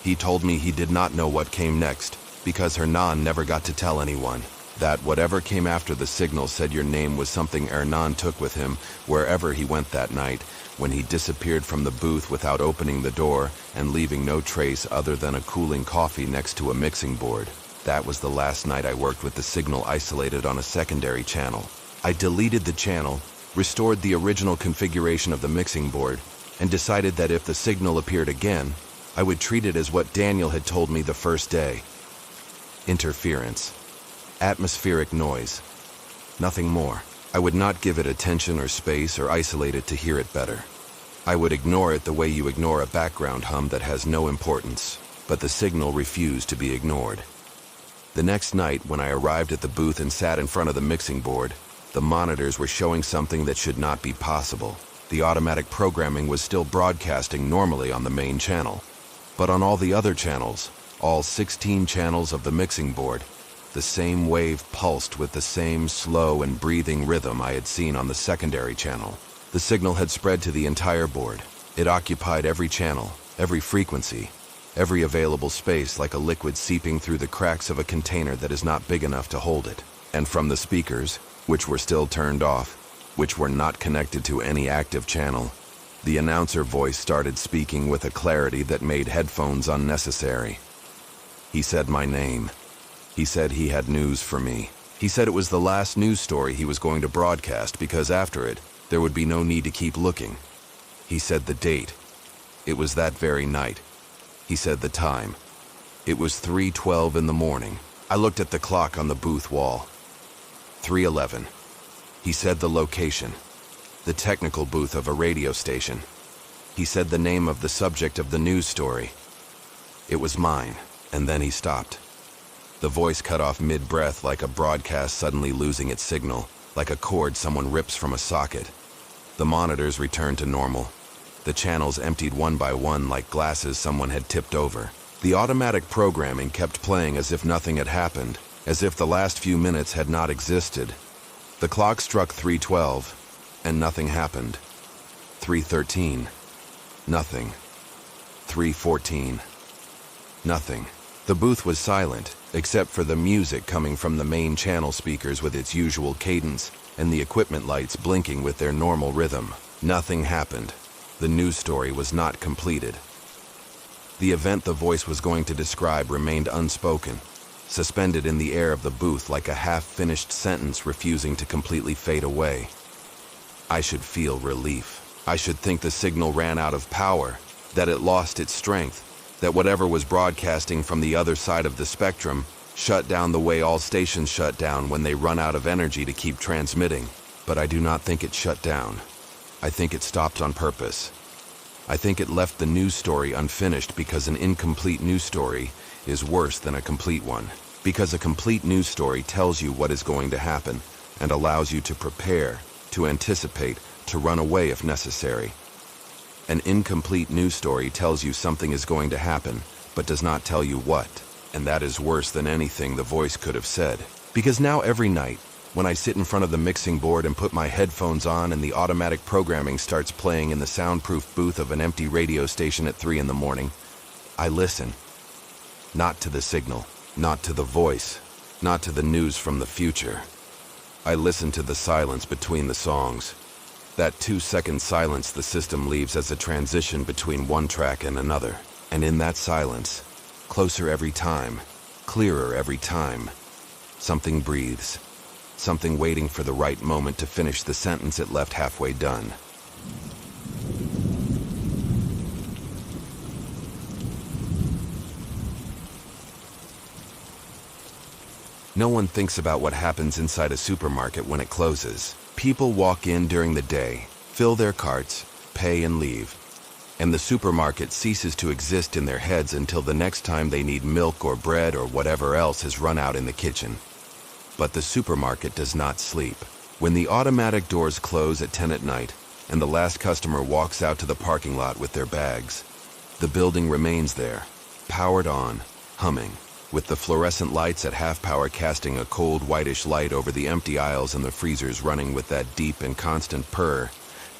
He told me he did not know what came next, because Hernan never got to tell anyone. That whatever came after the signal said your name was something Hernan took with him wherever he went that night, when he disappeared from the booth without opening the door and leaving no trace other than a cooling coffee next to a mixing board. That was the last night I worked with the signal isolated on a secondary channel. I deleted the channel, restored the original configuration of the mixing board, and decided that if the signal appeared again, I would treat it as what Daniel had told me the first day. Interference. Atmospheric noise. Nothing more. I would not give it attention or space or isolate it to hear it better. I would ignore it the way you ignore a background hum that has no importance, but the signal refused to be ignored. The next night, when I arrived at the booth and sat in front of the mixing board, the monitors were showing something that should not be possible. The automatic programming was still broadcasting normally on the main channel, but on all the other channels, all 16 channels of the mixing board, the same wave pulsed with the same slow and breathing rhythm I had seen on the secondary channel. The signal had spread to the entire board. It occupied every channel, every frequency, every available space, like a liquid seeping through the cracks of a container that is not big enough to hold it. And from the speakers, which were still turned off, which were not connected to any active channel, the announcer voice started speaking with a clarity that made headphones unnecessary. He said my name. He said he had news for me. He said it was the last news story he was going to broadcast because after it, there would be no need to keep looking. He said the date. It was that very night. He said the time. It was 3:12 in the morning. I looked at the clock on the booth wall. 3:11. He said the location. The technical booth of a radio station. He said the name of the subject of the news story. It was mine, and then he stopped. The voice cut off mid-breath like a broadcast suddenly losing its signal, like a cord someone rips from a socket. The monitors returned to normal. The channels emptied one by one like glasses someone had tipped over. The automatic programming kept playing as if nothing had happened, as if the last few minutes had not existed. The clock struck 3:12, and nothing happened. 3:13, nothing. 3:14, nothing. The booth was silent, except for the music coming from the main channel speakers with its usual cadence, and the equipment lights blinking with their normal rhythm. Nothing happened. The news story was not completed. The event the voice was going to describe remained unspoken, suspended in the air of the booth like a half-finished sentence refusing to completely fade away. I should feel relief. I should think the signal ran out of power, that it lost its strength, that whatever was broadcasting from the other side of the spectrum shut down the way all stations shut down when they run out of energy to keep transmitting. But I do not think it shut down. I think it stopped on purpose. I think it left the news story unfinished because an incomplete news story is worse than a complete one. Because a complete news story tells you what is going to happen and allows you to prepare, to anticipate, to run away if necessary. An incomplete news story tells you something is going to happen, but does not tell you what, and that is worse than anything the voice could have said. Because now every night, when I sit in front of the mixing board and put my headphones on and the automatic programming starts playing in the soundproof booth of an empty radio station at 3 in the morning, I listen. Not to the signal, not to the voice, not to the news from the future. I listen to the silence between the songs. That 2-second silence the system leaves as a transition between one track and another. And in that silence, closer every time, clearer every time, something breathes. Something waiting for the right moment to finish the sentence it left halfway done. No one thinks about what happens inside a supermarket when it closes. People walk in during the day, fill their carts, pay and leave. And the supermarket ceases to exist in their heads until the next time they need milk or bread or whatever else has run out in the kitchen. But the supermarket does not sleep. When the automatic doors close at 10 at night and the last customer walks out to the parking lot with their bags, the building remains there, powered on, humming, with the fluorescent lights at half power casting a cold whitish light over the empty aisles and the freezers running with that deep and constant purr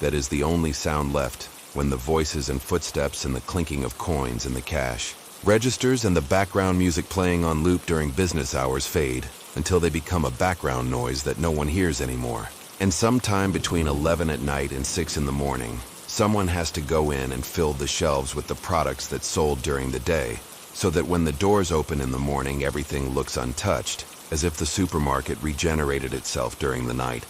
that is the only sound left when the voices and footsteps and the clinking of coins in the cash registers and the background music playing on loop during business hours fade. until they become a background noise that no one hears anymore. And sometime between 11 at night and 6 in the morning, someone has to go in and fill the shelves with the products that sold during the day, so that when the doors open in the morning, everything looks untouched, as if the supermarket regenerated itself during the night,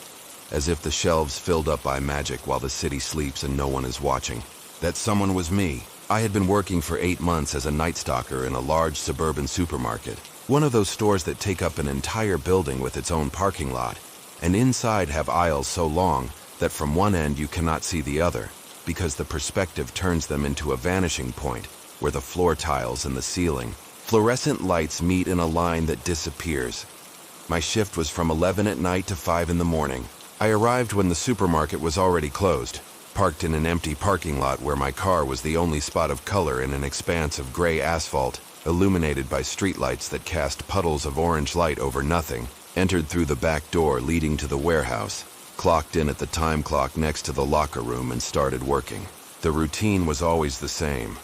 as if the shelves filled up by magic while the city sleeps and no one is watching. That someone was me. I had been working for 8 months as a night stalker in a large suburban supermarket, one of those stores that take up an entire building with its own parking lot, and inside have aisles so long that from one end you cannot see the other, because the perspective turns them into a vanishing point where the floor tiles and the ceiling, fluorescent lights meet in a line that disappears. My shift was from 11 at night to 5 in the morning. I arrived when the supermarket was already closed, parked in an empty parking lot where my car was the only spot of color in an expanse of gray asphalt, illuminated by streetlights that cast puddles of orange light over nothing, entered through the back door leading to the warehouse, clocked in at the time clock next to the locker room and started working. The routine was always the same.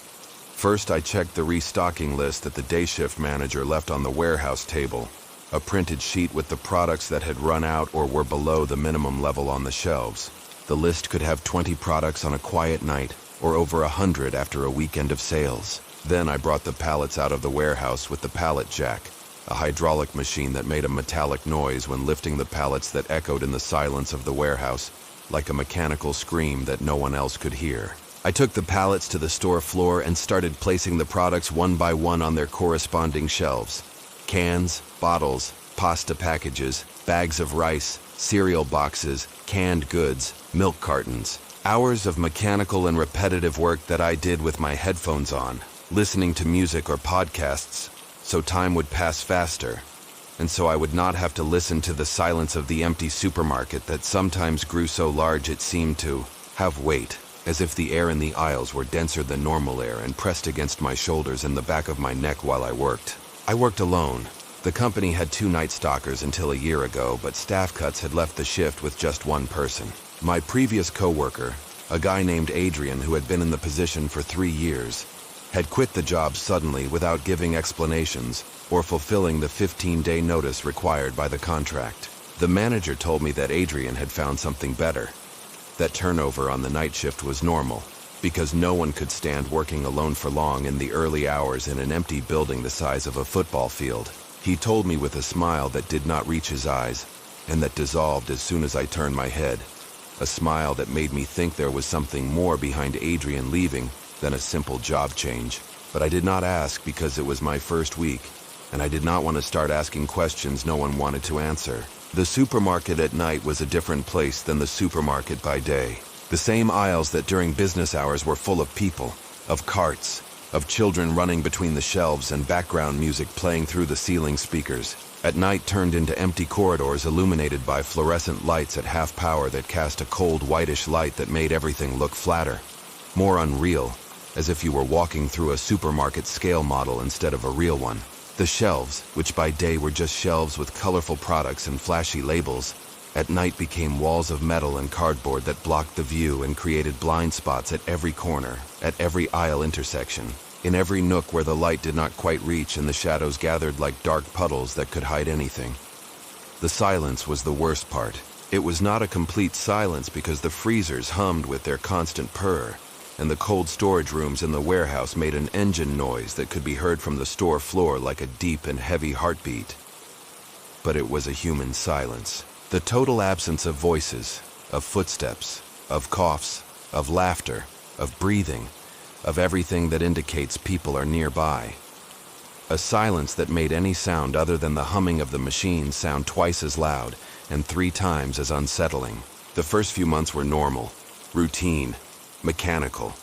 First, I checked the restocking list that the day shift manager left on the warehouse table, a printed sheet with the products that had run out or were below the minimum level on the shelves. The list could have 20 products on a quiet night, or over 100 after a weekend of sales. Then I brought the pallets out of the warehouse with the pallet jack, a hydraulic machine that made a metallic noise when lifting the pallets that echoed in the silence of the warehouse, like a mechanical scream that no one else could hear. I took the pallets to the store floor and started placing the products one by one on their corresponding shelves. Cans, bottles, pasta packages, bags of rice, cereal boxes, canned goods, milk cartons. Hours of mechanical and repetitive work that I did with my headphones on, listening to music or podcasts, so time would pass faster, and so I would not have to listen to the silence of the empty supermarket that sometimes grew so large it seemed to have weight, as if the air in the aisles were denser than normal air and pressed against my shoulders and the back of my neck while I worked. I worked alone. The company had 2 night stalkers until a year ago, but staff cuts had left the shift with just one person. My previous coworker, a guy named Adrian who had been in the position for 3 years, had quit the job suddenly without giving explanations or fulfilling the 15-day notice required by the contract. The manager told me that Adrian had found something better, that turnover on the night shift was normal, because no one could stand working alone for long in the early hours in an empty building the size of a football field. He told me with a smile that did not reach his eyes, and that dissolved as soon as I turned my head. A smile that made me think there was something more behind Adrian leaving than a simple job change. But I did not ask because it was my first week, and I did not want to start asking questions no one wanted to answer. The supermarket at night was a different place than the supermarket by day. The same aisles that during business hours were full of people, of carts, of children running between the shelves and background music playing through the ceiling speakers, at night turned into empty corridors illuminated by fluorescent lights at half power that cast a cold whitish light that made everything look flatter, more unreal, as if you were walking through a supermarket scale model instead of a real one. The shelves, which by day were just shelves with colorful products and flashy labels, at night became walls of metal and cardboard that blocked the view and created blind spots at every corner, at every aisle intersection, in every nook where the light did not quite reach and the shadows gathered like dark puddles that could hide anything. The silence was the worst part. It was not a complete silence because the freezers hummed with their constant purr, and the cold storage rooms in the warehouse made an engine noise that could be heard from the store floor like a deep and heavy heartbeat. But it was a human silence. The total absence of voices, of footsteps, of coughs, of laughter, of breathing, of everything that indicates people are nearby. A silence that made any sound other than the humming of the machine sound twice as loud and 3 times as unsettling. The first few months were normal, routine, mechanical.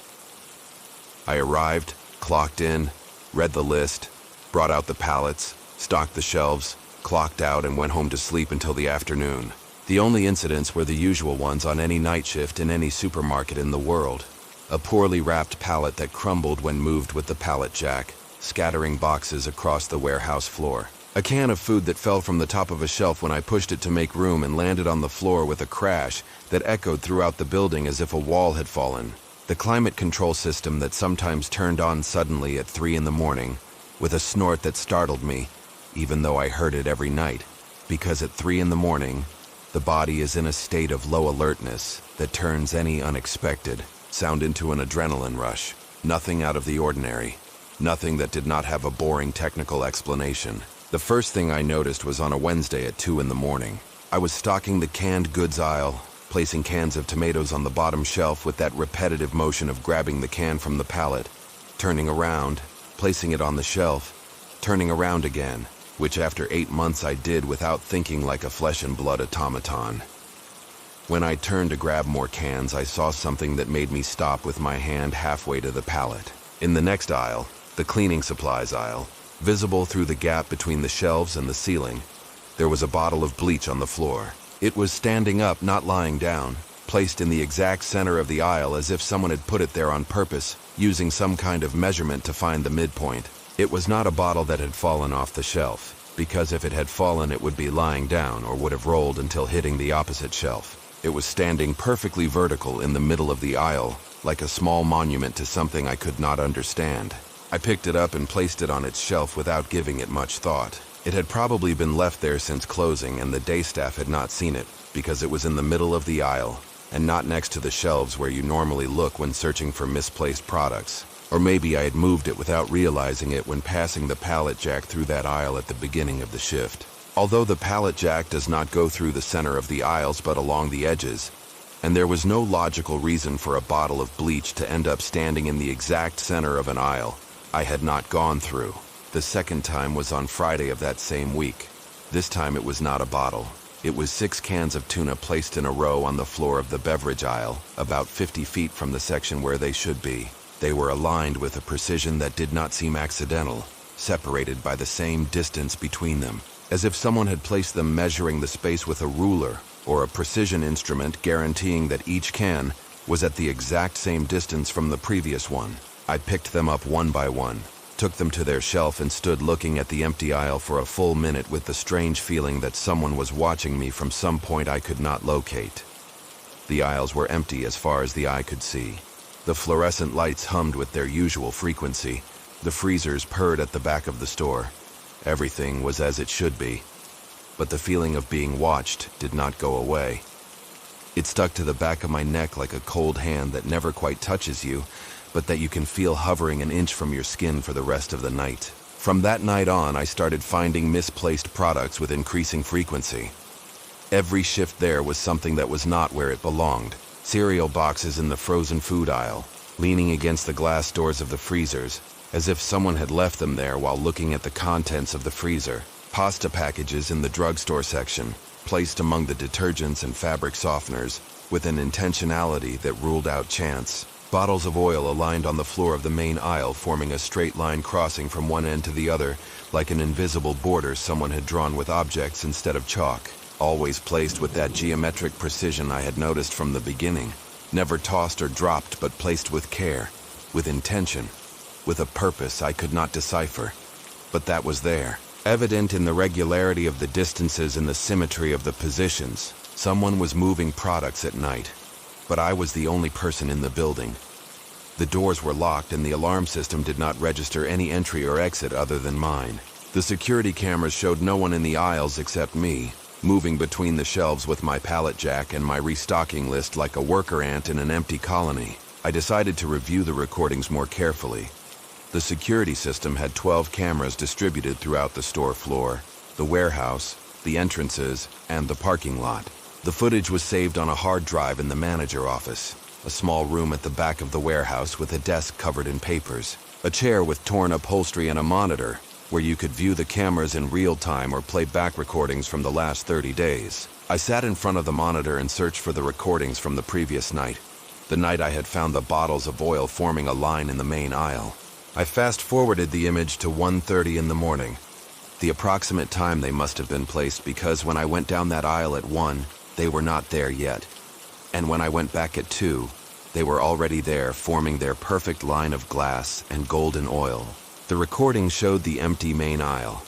I arrived, clocked in, read the list, brought out the pallets, stocked the shelves, clocked out and went home to sleep until the afternoon. The only incidents were the usual ones on any night shift in any supermarket in the world. A poorly wrapped pallet that crumbled when moved with the pallet jack, scattering boxes across the warehouse floor. A can of food that fell from the top of a shelf when I pushed it to make room and landed on the floor with a crash that echoed throughout the building as if a wall had fallen. The climate control system that sometimes turned on suddenly at 3 in the morning, with a snort that startled me, even though I heard it every night. Because at 3 in the morning, the body is in a state of low alertness that turns any unexpected sound into an adrenaline rush. Nothing out of the ordinary. Nothing that did not have a boring technical explanation. The first thing I noticed was on a Wednesday at 2 in the morning. I was stocking the canned goods aisle, placing cans of tomatoes on the bottom shelf with that repetitive motion of grabbing the can from the pallet, turning around, placing it on the shelf, turning around again, which after 8 months I did without thinking, like a flesh and blood automaton. When I turned to grab more cans, I saw something that made me stop with my hand halfway to the pallet. In the next aisle, the cleaning supplies aisle, visible through the gap between the shelves and the ceiling, there was a bottle of bleach on the floor. It was standing up, not lying down, placed in the exact center of the aisle as if someone had put it there on purpose, using some kind of measurement to find the midpoint. It was not a bottle that had fallen off the shelf, because if it had fallen it would be lying down or would have rolled until hitting the opposite shelf. It was standing perfectly vertical in the middle of the aisle, like a small monument to something I could not understand. I picked it up and placed it on its shelf without giving it much thought. It had probably been left there since closing, and the day staff had not seen it, because it was in the middle of the aisle, and not next to the shelves where you normally look when searching for misplaced products. Or maybe I had moved it without realizing it when passing the pallet jack through that aisle at the beginning of the shift. Although the pallet jack does not go through the center of the aisles but along the edges, and there was no logical reason for a bottle of bleach to end up standing in the exact center of an aisle I had not gone through. The second time was on Friday of that same week. This time it was not a bottle. It was 6 cans of tuna placed in a row on the floor of the beverage aisle, about 50 feet from the section where they should be. They were aligned with a precision that did not seem accidental, separated by the same distance between them, as if someone had placed them measuring the space with a ruler or a precision instrument, guaranteeing that each can was at the exact same distance from the previous one. I picked them up one by one, took them to their shelf, and stood looking at the empty aisle for a full minute with the strange feeling that someone was watching me from some point I could not locate. The aisles were empty as far as the eye could see. The fluorescent lights hummed with their usual frequency. The freezers purred at the back of the store. Everything was as it should be. But the feeling of being watched did not go away. It stuck to the back of my neck like a cold hand that never quite touches you, but that you can feel hovering an inch from your skin for the rest of the night. From that night on, I started finding misplaced products with increasing frequency. Every shift there was something that was not where it belonged. Cereal boxes in the frozen food aisle, leaning against the glass doors of the freezers, as if someone had left them there while looking at the contents of the freezer. Pasta packages in the drugstore section, placed among the detergents and fabric softeners, with an intentionality that ruled out chance. Bottles of oil aligned on the floor of the main aisle, forming a straight line crossing from one end to the other, like an invisible border someone had drawn with objects instead of chalk. Always placed with that geometric precision I had noticed from the beginning. Never tossed or dropped, but placed with care, with intention, with a purpose I could not decipher. But that was there, evident in the regularity of the distances and the symmetry of the positions. Someone was moving products at night, but I was the only person in the building. The doors were locked and the alarm system did not register any entry or exit other than mine. The security cameras showed no one in the aisles except me, moving between the shelves with my pallet jack and my restocking list like a worker ant in an empty colony. I decided to review the recordings more carefully. The security system had 12 cameras distributed throughout the store floor, the warehouse, the entrances, and the parking lot. The footage was saved on a hard drive in the manager office, a small room at the back of the warehouse with a desk covered in papers, a chair with torn upholstery, and a monitor where you could view the cameras in real time or play back recordings from the last 30 days. I sat in front of the monitor and searched for the recordings from the previous night, the night I had found the bottles of oil forming a line in the main aisle. I fast-forwarded the image to 1:30 in the morning, the approximate time they must have been placed, because when I went down that aisle at 1, they were not there yet. And when I went back at 2, they were already there, forming their perfect line of glass and golden oil. The recording showed the empty main aisle.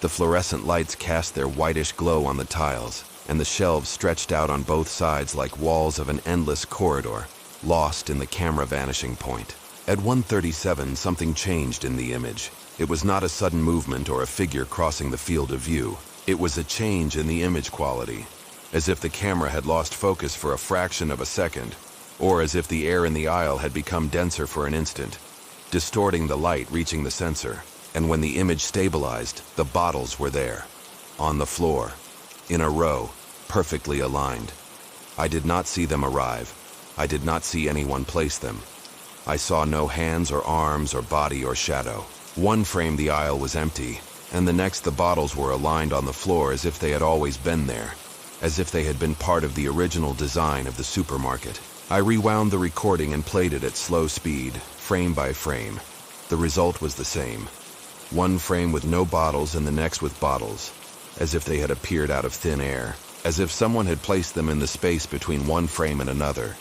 The fluorescent lights cast their whitish glow on the tiles, and the shelves stretched out on both sides like walls of an endless corridor, lost in the camera vanishing point. At 1:37, something changed in the image. It was not a sudden movement or a figure crossing the field of view. It was a change in the image quality, as if the camera had lost focus for a fraction of a second, or as if the air in the aisle had become denser for an instant, distorting the light reaching the sensor. And when the image stabilized, the bottles were there, on the floor, in a row, perfectly aligned. I did not see them arrive. I did not see anyone place them. I saw no hands or arms or body or shadow. One frame the aisle was empty, and the next the bottles were aligned on the floor as if they had always been there, as if they had been part of the original design of the supermarket. I rewound the recording and played it at slow speed, frame by frame. The result was the same. One frame with no bottles and the next with bottles, as if they had appeared out of thin air, as if someone had placed them in the space between one frame and another.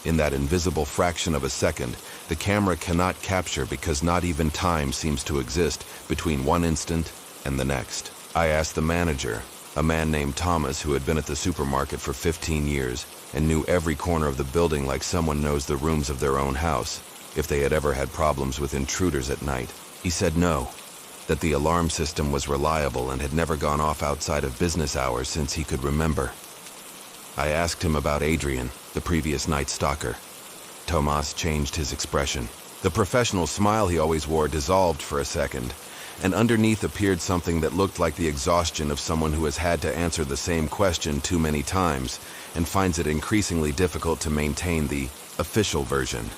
In that invisible fraction of a second, the camera cannot capture because not even time seems to exist between one instant and the next. I asked the manager, a man named Thomas who had been at the supermarket for 15 years and knew every corner of the building like someone knows the rooms of their own house, if they had ever had problems with intruders at night. He said no, that the alarm system was reliable and had never gone off outside of business hours since he could remember. I asked him about Adrian, the previous night stalker. Tomas changed his expression. The professional smile he always wore dissolved for a second, and underneath appeared something that looked like the exhaustion of someone who has had to answer the same question too many times and finds it increasingly difficult to maintain the official version.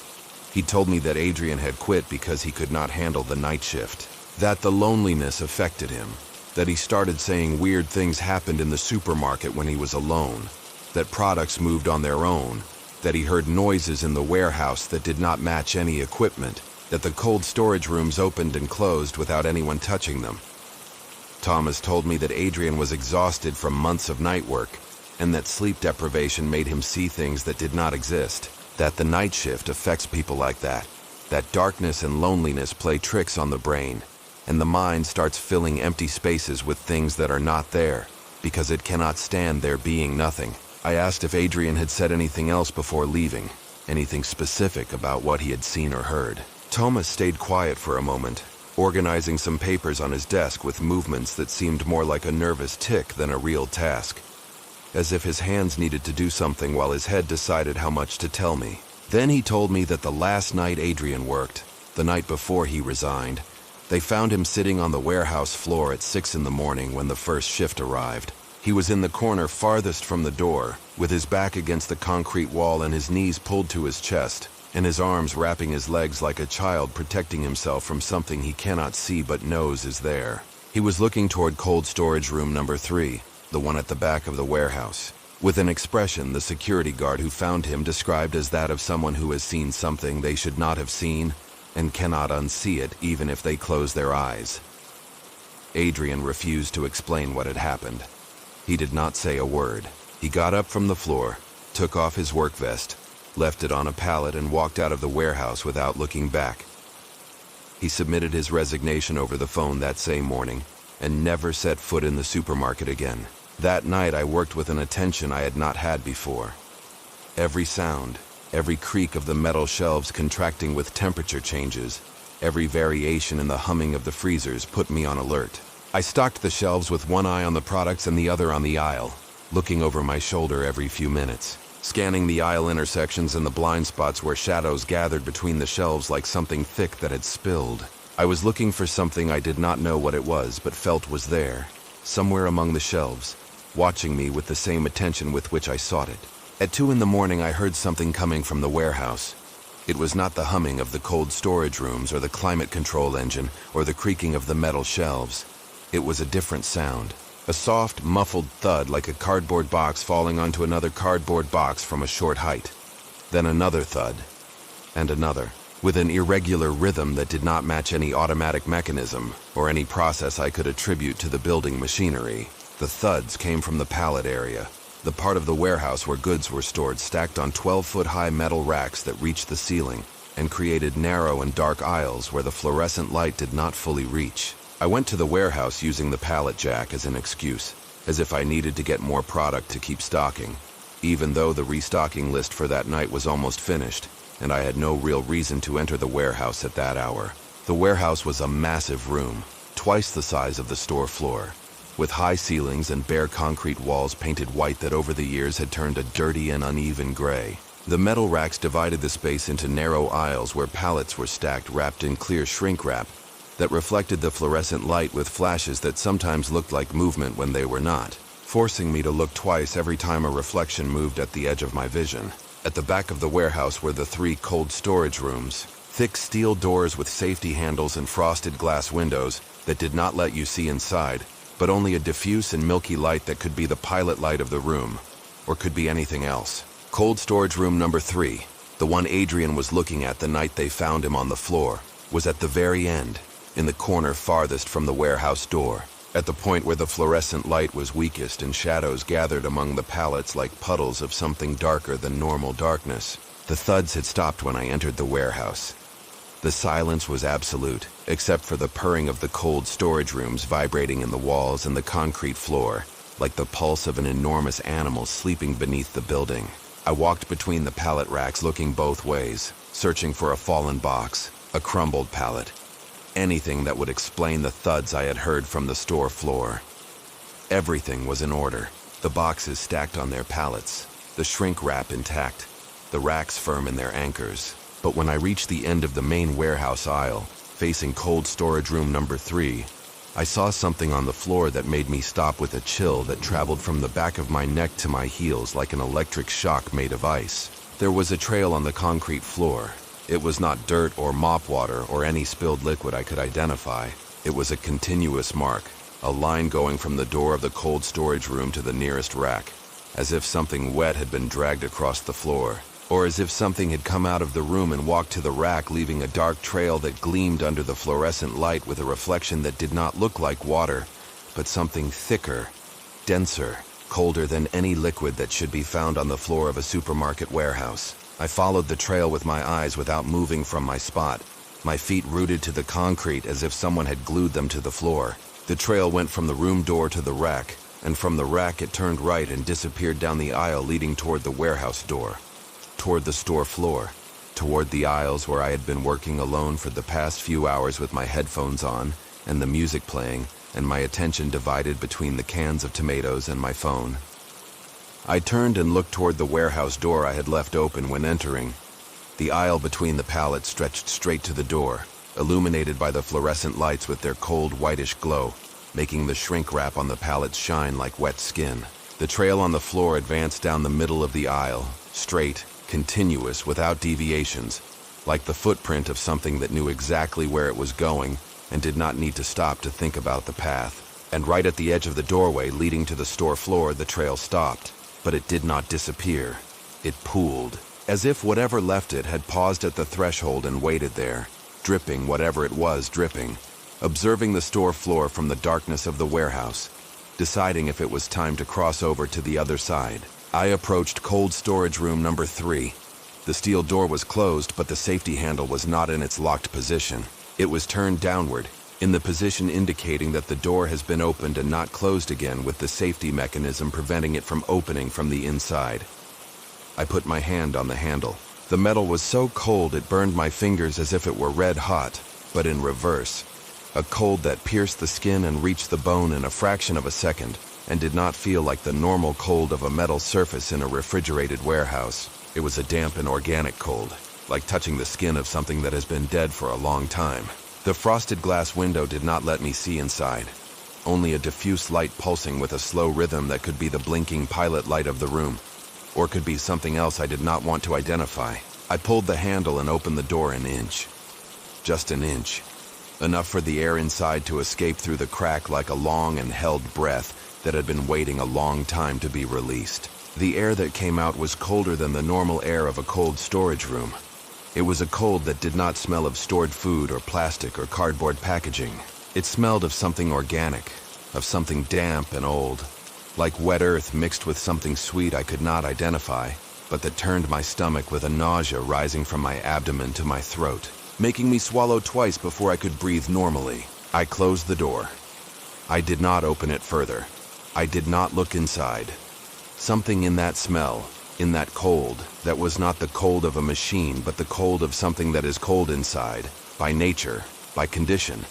He told me that Adrian had quit because he could not handle the night shift, that the loneliness affected him, that he started saying weird things happened in the supermarket when he was alone, that products moved on their own, that he heard noises in the warehouse that did not match any equipment, that the cold storage rooms opened and closed without anyone touching them. Thomas told me that Adrian was exhausted from months of night work, and that sleep deprivation made him see things that did not exist, that the night shift affects people like that darkness and loneliness play tricks on the brain, and the mind starts filling empty spaces with things that are not there, because it cannot stand there being nothing. I asked if Adrian had said anything else before leaving, anything specific about what he had seen or heard. Thomas stayed quiet for a moment, organizing some papers on his desk with movements that seemed more like a nervous tic than a real task, as if his hands needed to do something while his head decided how much to tell me. Then he told me that the last night Adrian worked, the night before he resigned, they found him sitting on the warehouse floor at 6 in the morning when the first shift arrived. He was in the corner farthest from the door, with his back against the concrete wall and his knees pulled to his chest, and his arms wrapping his legs like a child protecting himself from something he cannot see but knows is there. He was looking toward cold storage room number 3, the one at the back of the warehouse, with an expression the security guard who found him described as that of someone who has seen something they should not have seen and cannot unsee it even if they close their eyes. Adrian refused to explain what had happened. He did not say a word. He got up from the floor, took off his work vest, left it on a pallet and walked out of the warehouse without looking back. He submitted his resignation over the phone that same morning and never set foot in the supermarket again. That night I worked with an attention I had not had before. Every sound, every creak of the metal shelves contracting with temperature changes, every variation in the humming of the freezers put me on alert. I stocked the shelves with one eye on the products and the other on the aisle, looking over my shoulder every few minutes, scanning the aisle intersections and the blind spots where shadows gathered between the shelves like something thick that had spilled. I was looking for something I did not know what it was but felt was there, somewhere among the shelves, watching me with the same attention with which I sought it. At 2 in the morning I heard something coming from the warehouse. It was not the humming of the cold storage rooms or the climate control engine or the creaking of the metal shelves. It was a different sound, a soft, muffled thud like a cardboard box falling onto another cardboard box from a short height. Then another thud, and another, with an irregular rhythm that did not match any automatic mechanism or any process I could attribute to the building machinery. The thuds came from the pallet area, the part of the warehouse where goods were stored stacked on 12-foot-high metal racks that reached the ceiling and created narrow and dark aisles where the fluorescent light did not fully reach. I went to the warehouse using the pallet jack as an excuse, as if I needed to get more product to keep stocking, even though the restocking list for that night was almost finished, and I had no real reason to enter the warehouse at that hour. The warehouse was a massive room, twice the size of the store floor. with high ceilings and bare concrete walls painted white that over the years had turned a dirty and uneven gray. The metal racks divided the space into narrow aisles where pallets were stacked wrapped in clear shrink wrap that reflected the fluorescent light with flashes that sometimes looked like movement when they were not, forcing me to look twice every time a reflection moved at the edge of my vision. At the back of the warehouse were the 3 cold storage rooms, thick steel doors with safety handles and frosted glass windows that did not let you see inside, but only a diffuse and milky light that could be the pilot light of the room, or could be anything else. Cold storage room number 3, the one Adrian was looking at the night they found him on the floor, was at the very end, in the corner farthest from the warehouse door, at the point where the fluorescent light was weakest and shadows gathered among the pallets like puddles of something darker than normal darkness. The thuds had stopped when I entered the warehouse. The silence was absolute, except for the purring of the cold storage rooms vibrating in the walls and the concrete floor, like the pulse of an enormous animal sleeping beneath the building. I walked between the pallet racks looking both ways, searching for a fallen box, a crumbled pallet, anything that would explain the thuds I had heard from the store floor. Everything was in order, the boxes stacked on their pallets, the shrink wrap intact, the racks firm in their anchors. But when I reached the end of the main warehouse aisle, facing cold storage room number 3, I saw something on the floor that made me stop with a chill that traveled from the back of my neck to my heels like an electric shock made of ice. There was a trail on the concrete floor. It was not dirt or mop water or any spilled liquid I could identify. It was a continuous mark, a line going from the door of the cold storage room to the nearest rack, as if something wet had been dragged across the floor, or as if something had come out of the room and walked to the rack, leaving a dark trail that gleamed under the fluorescent light with a reflection that did not look like water, but something thicker, denser, colder than any liquid that should be found on the floor of a supermarket warehouse. I followed the trail with my eyes without moving from my spot, my feet rooted to the concrete as if someone had glued them to the floor. The trail went from the room door to the rack, and from the rack it turned right and disappeared down the aisle leading toward the warehouse door, toward the store floor, toward the aisles where I had been working alone for the past few hours with my headphones on and the music playing and my attention divided between the cans of tomatoes and my phone. I turned and looked toward the warehouse door I had left open when entering. The aisle between the pallets stretched straight to the door, illuminated by the fluorescent lights with their cold whitish glow, making the shrink wrap on the pallets shine like wet skin. The trail on the floor advanced down the middle of the aisle, straight, continuous, without deviations, like the footprint of something that knew exactly where it was going and did not need to stop to think about the path. And right at the edge of the doorway leading to the store floor, the trail stopped. But it did not disappear. It pooled, as if whatever left it had paused at the threshold and waited there, dripping whatever it was dripping, observing the store floor from the darkness of the warehouse, deciding if it was time to cross over to the other side. I approached cold storage room number 3. The steel door was closed, but the safety handle was not in its locked position. It was turned downward, in the position indicating that the door has been opened and not closed again, with the safety mechanism preventing it from opening from the inside. I put my hand on the handle. The metal was so cold it burned my fingers as if it were red hot, but in reverse. A cold that pierced the skin and reached the bone in a fraction of a second, and did not feel like the normal cold of a metal surface in a refrigerated warehouse. It was a damp and organic cold, like touching the skin of something that has been dead for a long time. The frosted glass window did not let me see inside. Only a diffuse light pulsing with a slow rhythm that could be the blinking pilot light of the room, or could be something else I did not want to identify. I pulled the handle and opened the door an inch. Just an inch. Enough for the air inside to escape through the crack like a long and held breath that had been waiting a long time to be released. The air that came out was colder than the normal air of a cold storage room. It was a cold that did not smell of stored food or plastic or cardboard packaging. It smelled of something organic, of something damp and old, like wet earth mixed with something sweet I could not identify, but that turned my stomach with a nausea rising from my abdomen to my throat, making me swallow twice before I could breathe normally. I closed the door. I did not open it further. I did not look inside. Something in that smell, in that cold, that was not the cold of a machine, but the cold of something that is cold inside, by nature, by condition,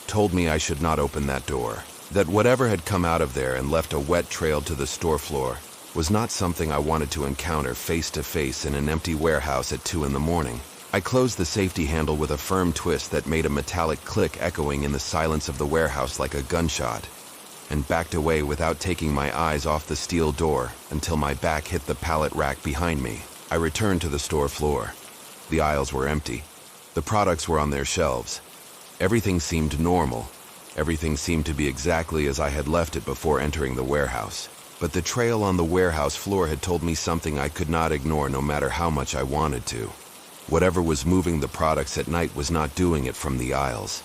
told me I should not open that door. That whatever had come out of there and left a wet trail to the store floor was not something I wanted to encounter face to face in an empty warehouse at 2 in the morning. I closed the safety handle with a firm twist that made a metallic click echoing in the silence of the warehouse like a gunshot, and backed away without taking my eyes off the steel door until my back hit the pallet rack behind me. I returned to the store floor. The aisles were empty. The products were on their shelves. Everything seemed normal. Everything seemed to be exactly as I had left it before entering the warehouse. But the trail on the warehouse floor had told me something I could not ignore no matter how much I wanted to. Whatever was moving the products at night was not doing it from the aisles.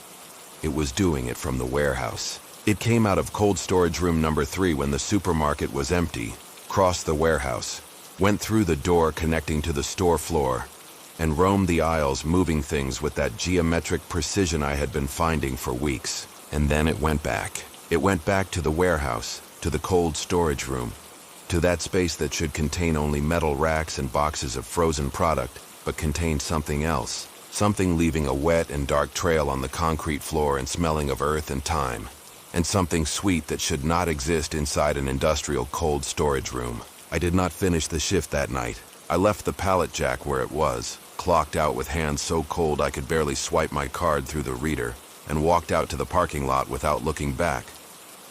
It was doing it from the warehouse. It came out of cold storage room number 3 when the supermarket was empty, crossed the warehouse, went through the door connecting to the store floor, and roamed the aisles moving things with that geometric precision I had been finding for weeks. And then it went back. It went back to the warehouse, to the cold storage room, to that space that should contain only metal racks and boxes of frozen product, but contained something else, something leaving a wet and dark trail on the concrete floor and smelling of earth and time, and something sweet that should not exist inside an industrial cold storage room. I did not finish the shift that night. I left the pallet jack where it was, clocked out with hands so cold I could barely swipe my card through the reader, and walked out to the parking lot without looking back,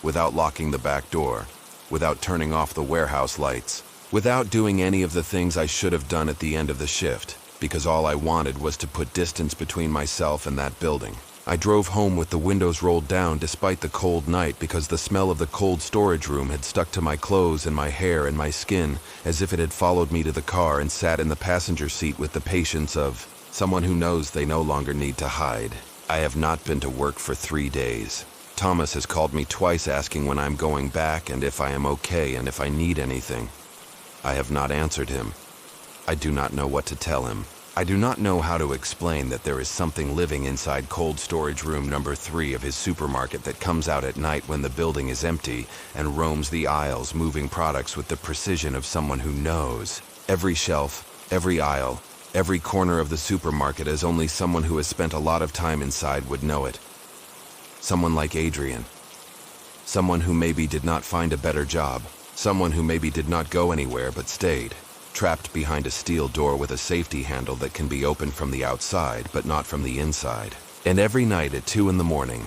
without locking the back door, without turning off the warehouse lights, without doing any of the things I should have done at the end of the shift, because all I wanted was to put distance between myself and that building. I drove home with the windows rolled down despite the cold night because the smell of the cold storage room had stuck to my clothes and my hair and my skin as if it had followed me to the car and sat in the passenger seat with the patience of someone who knows they no longer need to hide. I have not been to work for 3 days. Thomas has called me twice asking when I'm going back and if I am okay and if I need anything. I have not answered him. I do not know what to tell him. I do not know how to explain that there is something living inside cold storage room number 3 of his supermarket that comes out at night when the building is empty and roams the aisles moving products with the precision of someone who knows. Every shelf, every aisle, every corner of the supermarket as only someone who has spent a lot of time inside would know it. Someone like Adrian. Someone who maybe did not find a better job. Someone who maybe did not go anywhere but stayed, trapped behind a steel door with a safety handle that can be opened from the outside but not from the inside. And every night at 2 in the morning,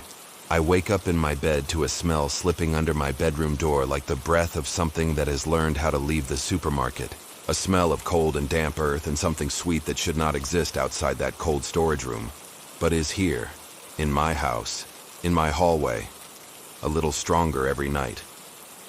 I wake up in my bed to a smell slipping under my bedroom door like the breath of something that has learned how to leave the supermarket. A smell of cold and damp earth and something sweet that should not exist outside that cold storage room, but is here, in my house, in my hallway, a little stronger every night,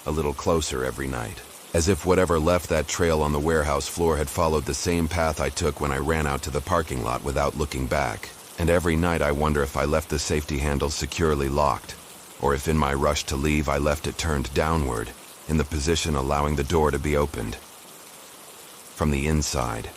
a little closer every night, as if whatever left that trail on the warehouse floor had followed the same path I took when I ran out to the parking lot without looking back. And every night I wonder if I left the safety handle securely locked, or if in my rush to leave I left it turned downward, in the position allowing the door to be opened from the inside.